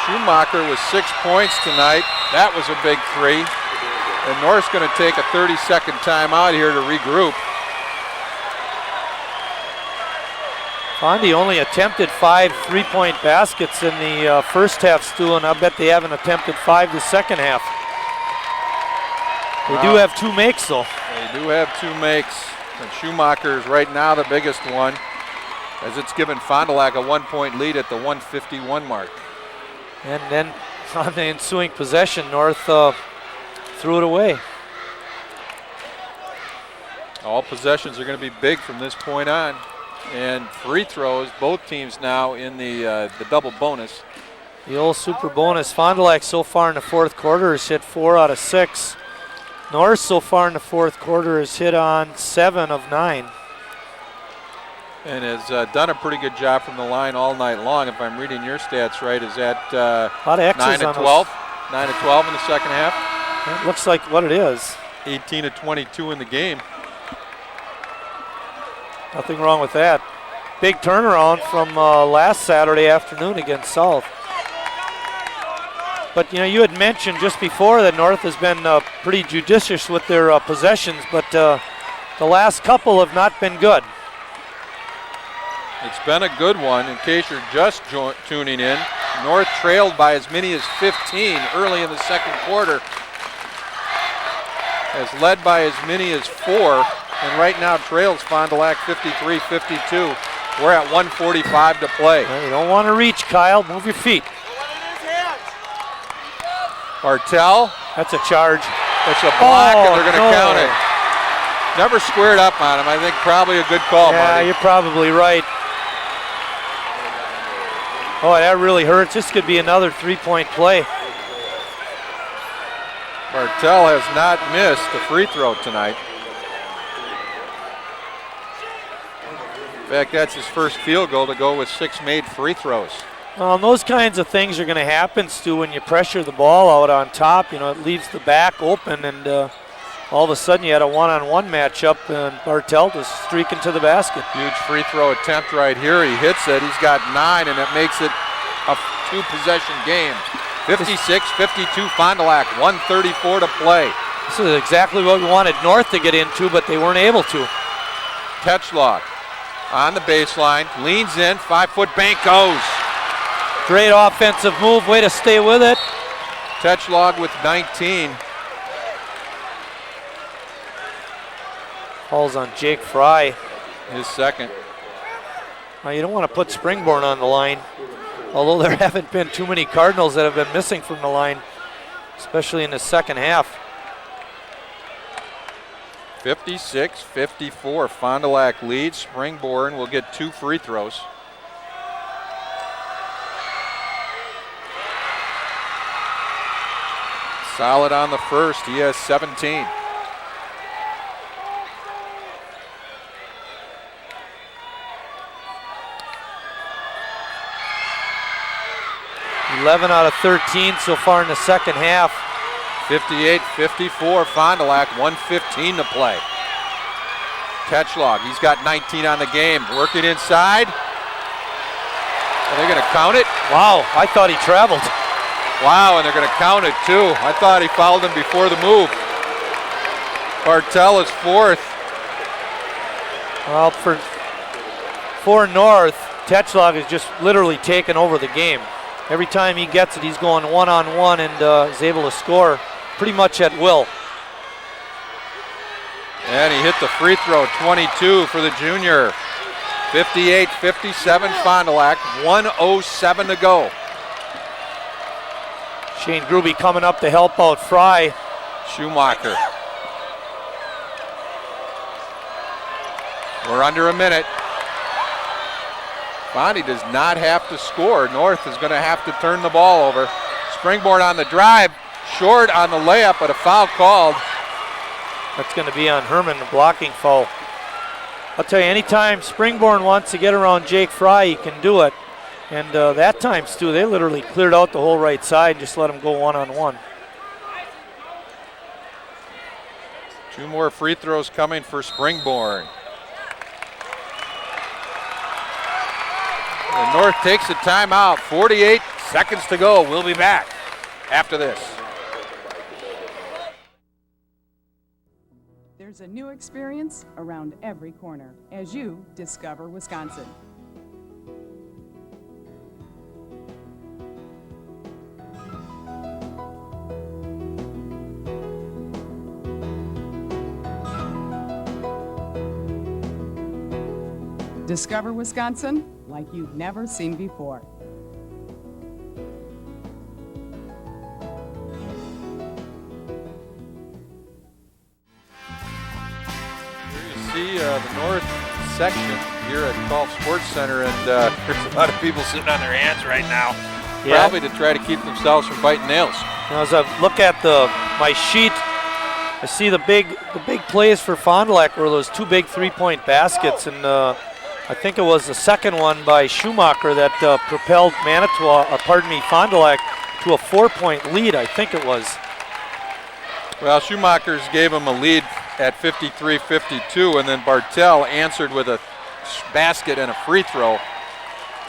Schumacher with 6 points tonight. That was a big 3. And North's going to take a 30-second timeout here to regroup. Fondy only attempted 5 3-point baskets in the first half, Stu, and I bet they haven't attempted 5 the second half. They do have 2 makes, though. They do have 2 makes. And Schumacher is right now the biggest one, as it's given Fond du Lac a 1-point lead at the 1:51 mark. And then on the ensuing possession, North threw it away. All possessions are going to be big from this point on. And free throws, both teams now in the double bonus. The old super bonus. Fond du Lac so far in the fourth quarter has hit 4 out of 6. North so far in the fourth quarter has hit on 7 of 9. And has done a pretty good job from the line all night long. If I'm reading your stats right, is that a lot of X's 9 of 12? 9 of 12 in the second half? That looks like what it is. 18 of 22 in the game. Nothing wrong with that. Big turnaround from last Saturday afternoon against South. But you know, you had mentioned just before that North has been pretty judicious with their possessions, but the last couple have not been good. It's been a good one. In case you're just tuning in, North trailed by as many as 15 early in the second quarter. Has led by as many as 4, and right now trails Fond du Lac 53-52. We're at 1:45 to play. Well, you don't want to reach, Kyle. Move your feet. Bartel. That's a charge. It's a block, and they're going to count it. Never squared up on him. I think probably a good call, Yeah, Marty. you're probably right. Oh, that really hurts. This could be another 3-point play. Bartel has not missed a free throw tonight. In fact, that's his first field goal to go with 6 made free throws. Well, and those kinds of things are going to happen, Stu, when you pressure the ball out on top. You know, it leaves the back open, and all of a sudden you had a one-on-one matchup, and Bartel just streaking to the basket. Huge free throw attempt right here. He hits it. He's got 9, and it makes it a 2-possession game. 56-52 Fond du Lac, 1:34 to play. This is exactly what we wanted North to get into, but they weren't able to. Tetschlog on the baseline, leans in, 5-foot bank goes. Great offensive move, way to stay with it. Tetschlog with 19. Falls on Jake Fry. His second. Now, you don't want to put Springborn on the line, although there haven't been too many Cardinals that have been missing from the line, especially in the second half. 56-54, Fond du Lac leads. Springborn will get 2 free throws. Solid on the first. He has 17. "11 out of 13 so far in the second half." 58-54 Fond du Lac, 1:15 to play. Tetschlag, he's got 19 on the game. Working inside. Are they going to count it? Wow, I thought he traveled. Wow, and they're going to count it too. I thought he fouled him before the move. Bartell is fourth. Well, for North, Tetschlag has just literally taken over the game. Every time he gets it, he's going one-on-one and is able to score pretty much at will. And he hit the free throw, 22 for the junior. 58-57 Fond du Lac, 1:07 to go. Shane Gruby coming up to help out Fry. Schumacher. We're under a minute. Fondy does not have to score. North is going to have to turn the ball over. Springboard on the drive, short on the layup, but a foul called. That's going to be on Herman, the blocking foul. I'll tell you, anytime Springborn wants to get around Jake Fry, he can do it. And that time, Stu, they literally cleared out the whole right side and just let him go one-on-one. 2 more free throws coming for Springborn. And North takes a timeout, 48 seconds to go. We'll be back after this. There's a new experience around every corner as you discover Wisconsin. Discover Wisconsin like you've never seen before. See the North section here at Golf Sports Center, and there's a lot of people sitting on their hands right now, probably to try to keep themselves from biting nails. Now, as I look at my sheet, I see the big plays for Fond du Lac were those 2 big 3-point baskets, and I think it was the second one by Schumacher that propelled Fond du Lac to a 4-point lead, I think it was. Well, Schumacher's gave him a lead at 53-52, and then Bartell answered with a basket and a free throw.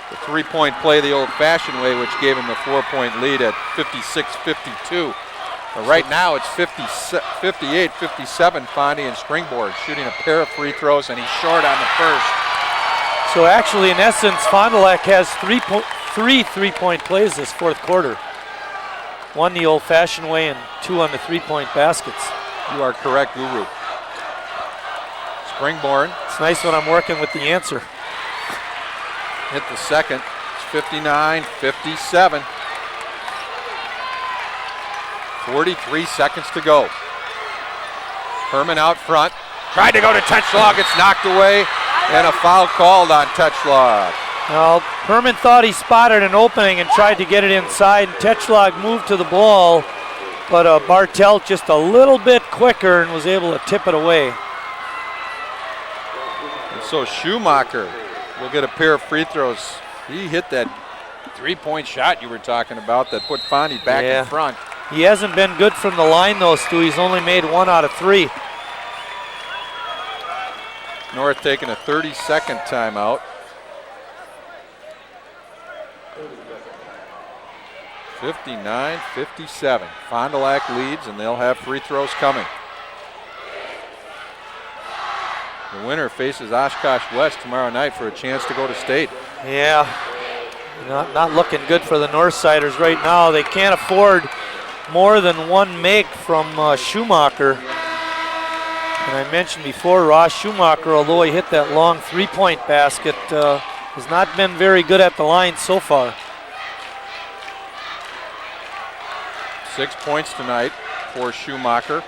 The 3-point play the old-fashioned way, which gave him the 4-point lead at 56-52. But right now it's 58-57 Fondy and Springboard shooting a pair of free throws, and he's short on the first. So actually, in essence, Fond du Lac has 3 3-point plays this fourth quarter. 1 the old-fashioned way and 2 on the 3-point baskets. You are correct, Guru. Springborn. It's nice when I'm working with the answer. Hit the second. It's 59-57. 43 seconds to go. Herman out front. Tried to go to Tetschlag. It's knocked away. And a foul called on Tetschlag. Well, Herman thought he spotted an opening and tried to get it inside. And Tetschlag moved to the ball, but Bartell just a little bit quicker and was able to tip it away. And so Schumacher will get a pair of free throws. He hit that 3-point shot you were talking about that put Fondy back in front. He hasn't been good from the line though, Stu. He's only made 1 out of 3. North taking a 30-second timeout. 59-57. Fond du Lac leads, and they'll have free throws coming. The winner faces Oshkosh West tomorrow night for a chance to go to state. Yeah, not looking good for the Northsiders right now. They can't afford more than 1 make from Schumacher. And I mentioned before, Ross Schumacher, although he hit that long 3-point basket, has not been very good at the line so far. 6 points tonight for Schumacher.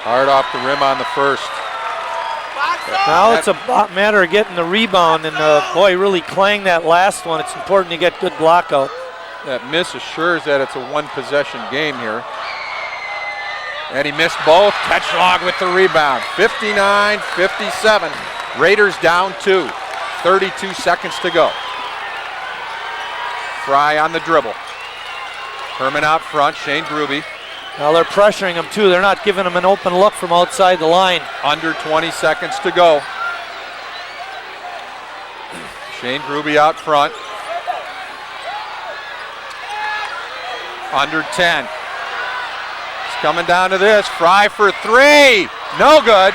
Hard off the rim on the first. Now it's a matter of getting the rebound, and boy, really clanged that last one. It's important to get good block out. That miss assures that it's a one-possession game here. And he missed both. Tetschlag with the rebound. 59-57. Raiders down 2. 32 seconds to go. Fry on the dribble. Herman out front. Shane Gruby. Now they're pressuring him too. They're not giving him an open look from outside the line. Under 20 seconds to go. Shane Gruby out front. Under 10. It's coming down to this. Fry for 3. No good.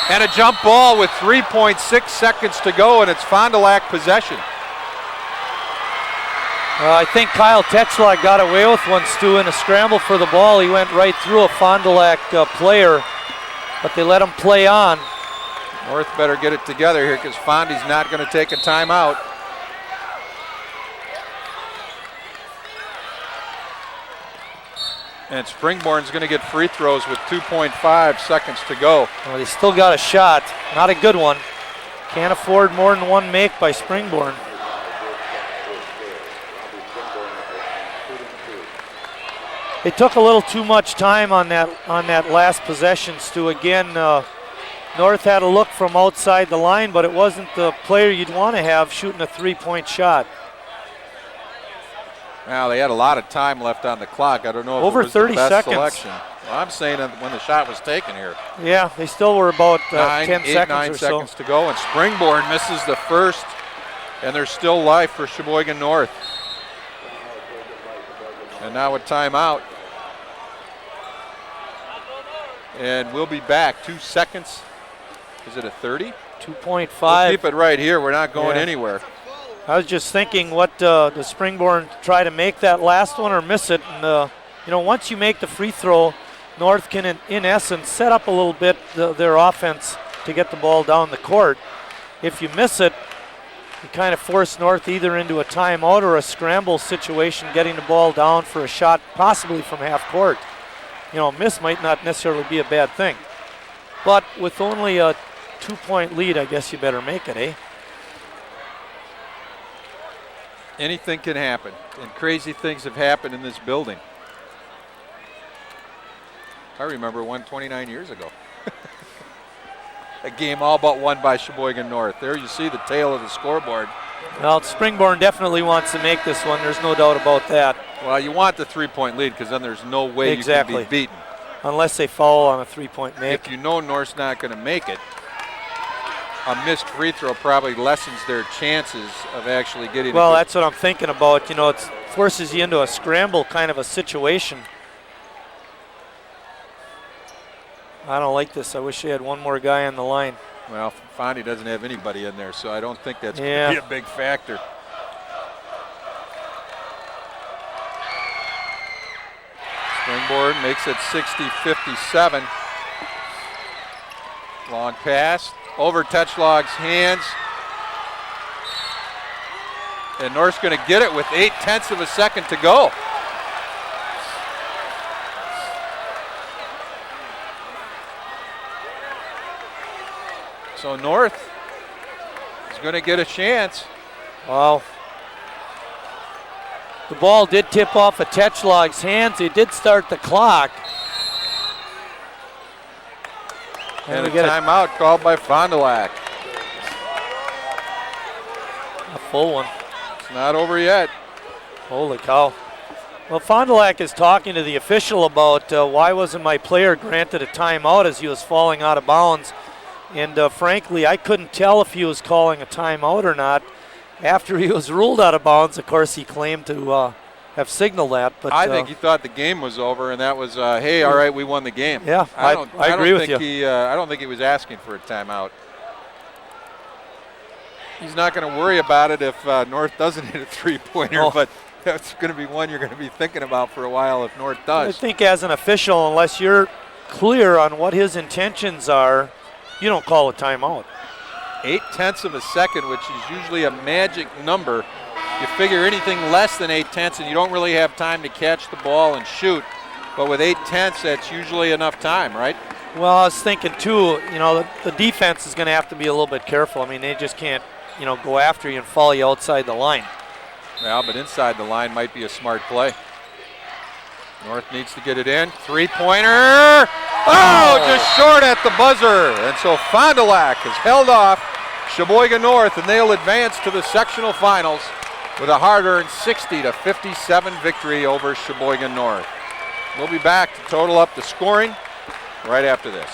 And a jump ball with 3.6 seconds to go, and it's Fond du Lac possession. I think Kyle Tetschlag got away with one, Stu, in a scramble for the ball. He went right through a Fond du Lac player, but they let him play on. North better get it together here because Fondy's not going to take a timeout. And Springborn's going to get free throws with 2.5 seconds to go. Well, they still got a shot. Not a good one. Can't afford more than one make by Springborn. They took a little too much time on that last possession, Stu. Again, North had a look from outside the line, but it wasn't the player you'd want to have shooting a three-point shot. Now they had a lot of time left on the clock. I don't know if over it was 30 the best seconds. selection. Well, I'm saying that when the shot was taken here. Yeah, they still were about 10 seconds 9 or seconds so. to go, and Springborn misses the first, and there's still life for Sheboygan North. And now a timeout. And we'll be back. 2 seconds. Is it a 30? 2.5. We'll keep it right here. We're not going Yeah. anywhere. I was just thinking, what does Springborn try to make that last one or miss it? And once you make the free throw, North can, in essence, set up a little bit their offense to get the ball down the court. If you miss it, you kind of force North either into a timeout or a scramble situation, getting the ball down for a shot, possibly from half court. A miss might not necessarily be a bad thing. But with only a 2-point lead, I guess you better make it, eh? Anything can happen, and crazy things have happened in this building. I remember one 29 years ago. A game all but won by Sheboygan North. There you see the tail of the scoreboard. Well, Springborn definitely wants to make this one. There's no doubt about that. Well, you want the 3-point lead because then there's no way you can be beaten. Unless they foul on a 3-point make. If you know North's not going to make it, a missed free throw probably lessens their chances of actually getting. Well, that's what I'm thinking about. It forces you into a scramble kind of a situation. I don't like this. I wish they had one more guy on the line. Well, Fondy doesn't have anybody in there, so I don't think that's going to be a big factor. Springborn makes it 60-57. Long pass over Tetschlag's hands. And North's going to get it with 0.8 of a second to go. So North is going to get a chance. Wow. The ball did tip off of Tetschlag's hands. He did start the clock. And a timeout called by Fond du Lac. A full one. It's not over yet. Holy cow. Well, Fond du Lac is talking to the official about why wasn't my player granted a timeout as he was falling out of bounds. And frankly, I couldn't tell if he was calling a timeout or not. After he was ruled out of bounds, of course, he claimed to have signaled that. But I think he thought the game was over, and that was, hey, all right, we won the game. Yeah, I agree with you. I don't think he was asking for a timeout. He's not going to worry about it if North doesn't hit a three-pointer, but that's going to be one you're going to be thinking about for a while if North does. I think as an official, unless you're clear on what his intentions are, you don't call a timeout. 0.8 of a second, which is usually a magic number. You figure anything less than 0.8, and you don't really have time to catch the ball and shoot. But with 0.8, that's usually enough time, right? Well, I was thinking too, the defense is going to have to be a little bit careful. I mean, they just can't, go after you and follow you outside the line. Yeah, but inside the line might be a smart play. North needs to get it in. Three-pointer. Oh, just short at the buzzer. And so Fond du Lac has held off Sheboygan North, and they'll advance to the sectional finals with a hard-earned 60-57 victory over Sheboygan North. We'll be back to total up the scoring right after this.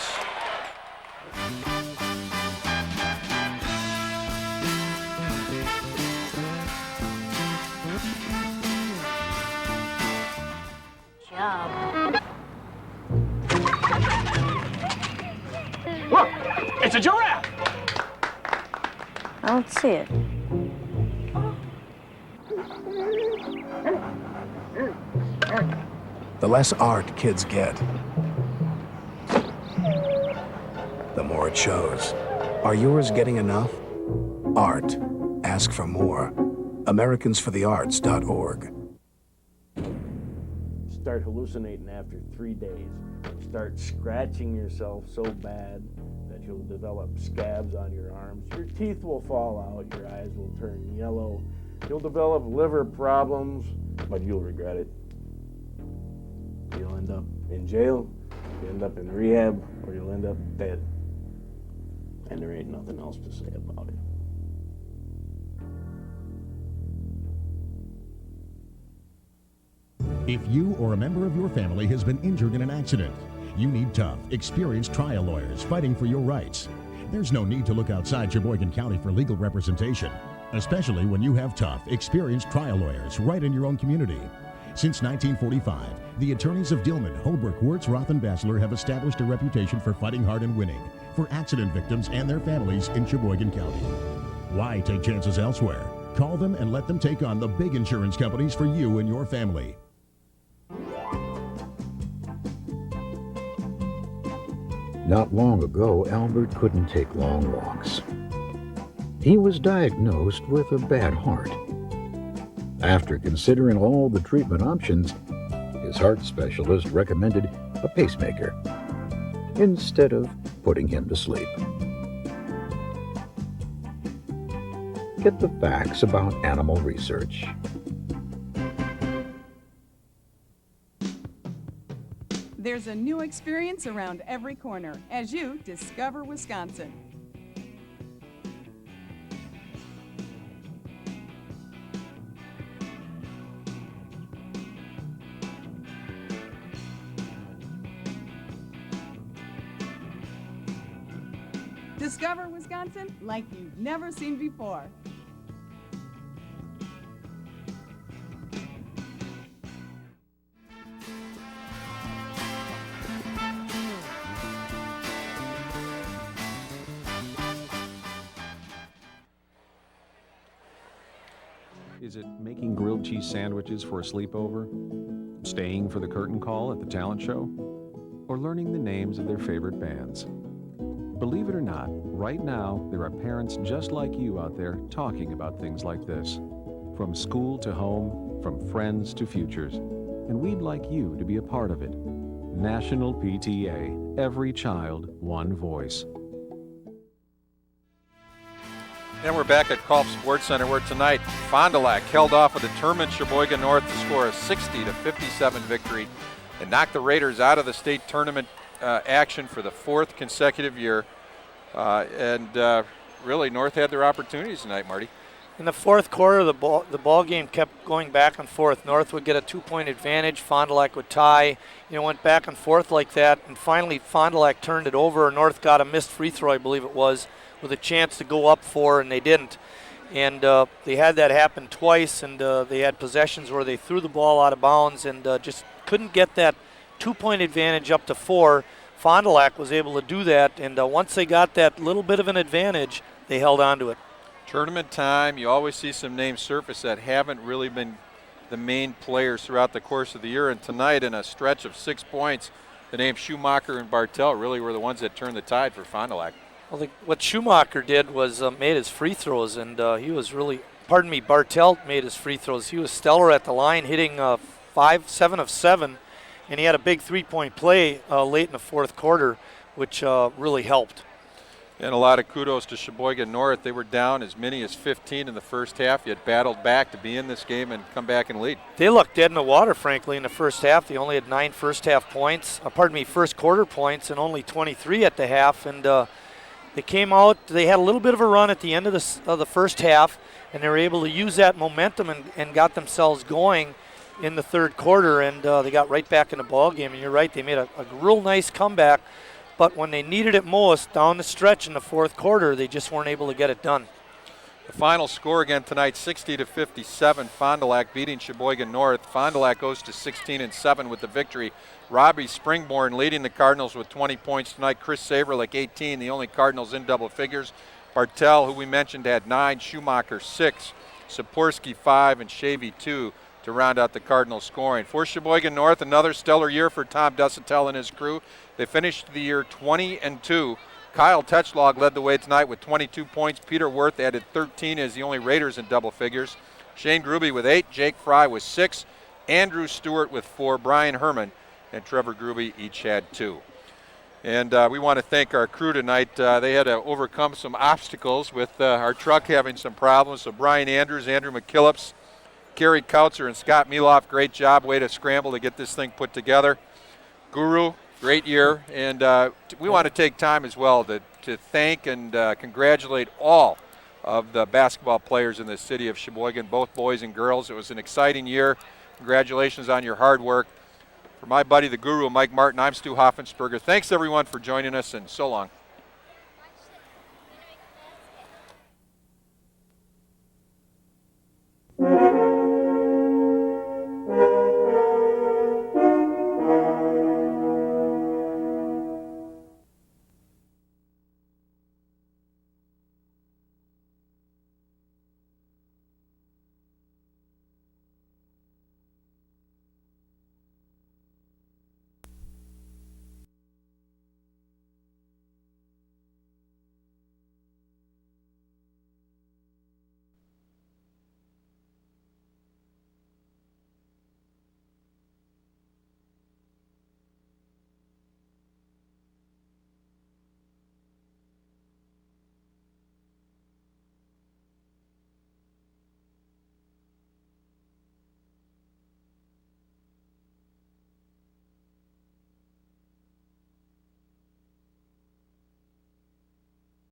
Look, it's a giraffe. I don't see it. The less art kids get, the more it shows. Are yours getting enough? Art. Ask for more. AmericansForTheArts.org. Start hallucinating after 3 days. Start scratching yourself so bad that you'll develop scabs on your arms. Your teeth will fall out. Your eyes will turn yellow. You'll develop liver problems, but you'll regret it. You'll end up in jail, you'll end up in rehab, or you'll end up dead. And there ain't nothing else to say about it. If you or a member of your family has been injured in an accident, you need tough, experienced trial lawyers fighting for your rights. There's no need to look outside Sheboygan County for legal representation, especially when you have tough, experienced trial lawyers right in your own community. Since 1945, the attorneys of Dillman, Holbrook, Wirtz, Roth, and Bassler have established a reputation for fighting hard and winning for accident victims and their families in Sheboygan County. Why take chances elsewhere? Call them and let them take on the big insurance companies for you and your family. Not long ago, Albert couldn't take long walks. He was diagnosed with a bad heart. After considering all the treatment options, his heart specialist recommended a pacemaker instead of putting him to sleep. Get the facts about animal research. There's a new experience around every corner as you discover Wisconsin. Discover Wisconsin like you've never seen before. Is it making grilled cheese sandwiches for a sleepover? Staying for the curtain call at the talent show? Or learning the names of their favorite bands? Believe it or not, right now there are parents just like you out there talking about things like this. From school to home, from friends to futures. And we'd like you to be a part of it. National PTA. Every child, one voice. And we're back at Kolb Sports Center, where tonight Fond du Lac held off a determined Sheboygan North to score a 60-57 victory and knock the Raiders out of the state tournament action for the fourth consecutive year. Really, North had their opportunities tonight, Marty. In the fourth quarter, the ball game kept going back and forth. North would get a 2-point advantage. Fond du Lac would tie. Went back and forth like that, and finally Fond du Lac turned it over. North got a missed free throw, I believe it was, with a chance to go up 4, and they didn't. And they had that happen twice, and they had possessions where they threw the ball out of bounds and just couldn't get that 2-point advantage up to 4. Fond du Lac was able to do that, and once they got that little bit of an advantage, they held on to it. Tournament time, you always see some names surface that haven't really been the main players throughout the course of the year, and tonight in a stretch of 6 points, the names Schumacher and Bartell really were the ones that turned the tide for Fond du Lac. Well, what Schumacher did was made his free throws, and he was really, Bartell made his free throws. He was stellar at the line, hitting 7 of 7, and he had a big 3-point play late in the fourth quarter. which really helped. And a lot of kudos to Sheboygan North. They were down as many as 15 in the first half, yet battled back to be in this game and come back and lead. They looked dead in the water, frankly, in the first half. They only had 9 first quarter points, and only 23 at the half. And they came out, they had a little bit of a run at the end of the first half, and they were able to use that momentum and got themselves going in the third quarter, and they got right back in the ball game. And you're right, they made a real nice comeback. But when they needed it most, down the stretch in the fourth quarter, they just weren't able to get it done. The final score again tonight, 60-57, Fond du Lac beating Sheboygan North. Fond du Lac goes to 16-7 with the victory. Robbie Springborn leading the Cardinals with 20 points tonight. Chris Saberlich, 18, the only Cardinals in double figures. Bartel, who we mentioned, had 9, Schumacher 6, Saporsky 5, and Shavy 2 to round out the Cardinals scoring. For Sheboygan North, another stellar year for Tom Dusatel and his crew. They finished the year 20-2. Kyle Tetchlog led the way tonight with 22 points. Peter Worth added 13 as the only Raiders in double figures. Shane Gruby with 8, Jake Fry with 6, Andrew Stewart with 4, Brian Herman and Trevor Gruby each had 2. And we want to thank our crew tonight. They had to overcome some obstacles with our truck having some problems. So Brian Andrews, Andrew McKillips, Kerry Kautzer, and Scott Meloff, great job. Way to scramble to get this thing put together. Guru, great year. And we want to take time as well to thank and congratulate all of the basketball players in the city of Sheboygan, both boys and girls. It was an exciting year. Congratulations on your hard work. For my buddy, the Guru, Mike Martin, I'm Stu Hoffensperger. Thanks, everyone, for joining us, and so long.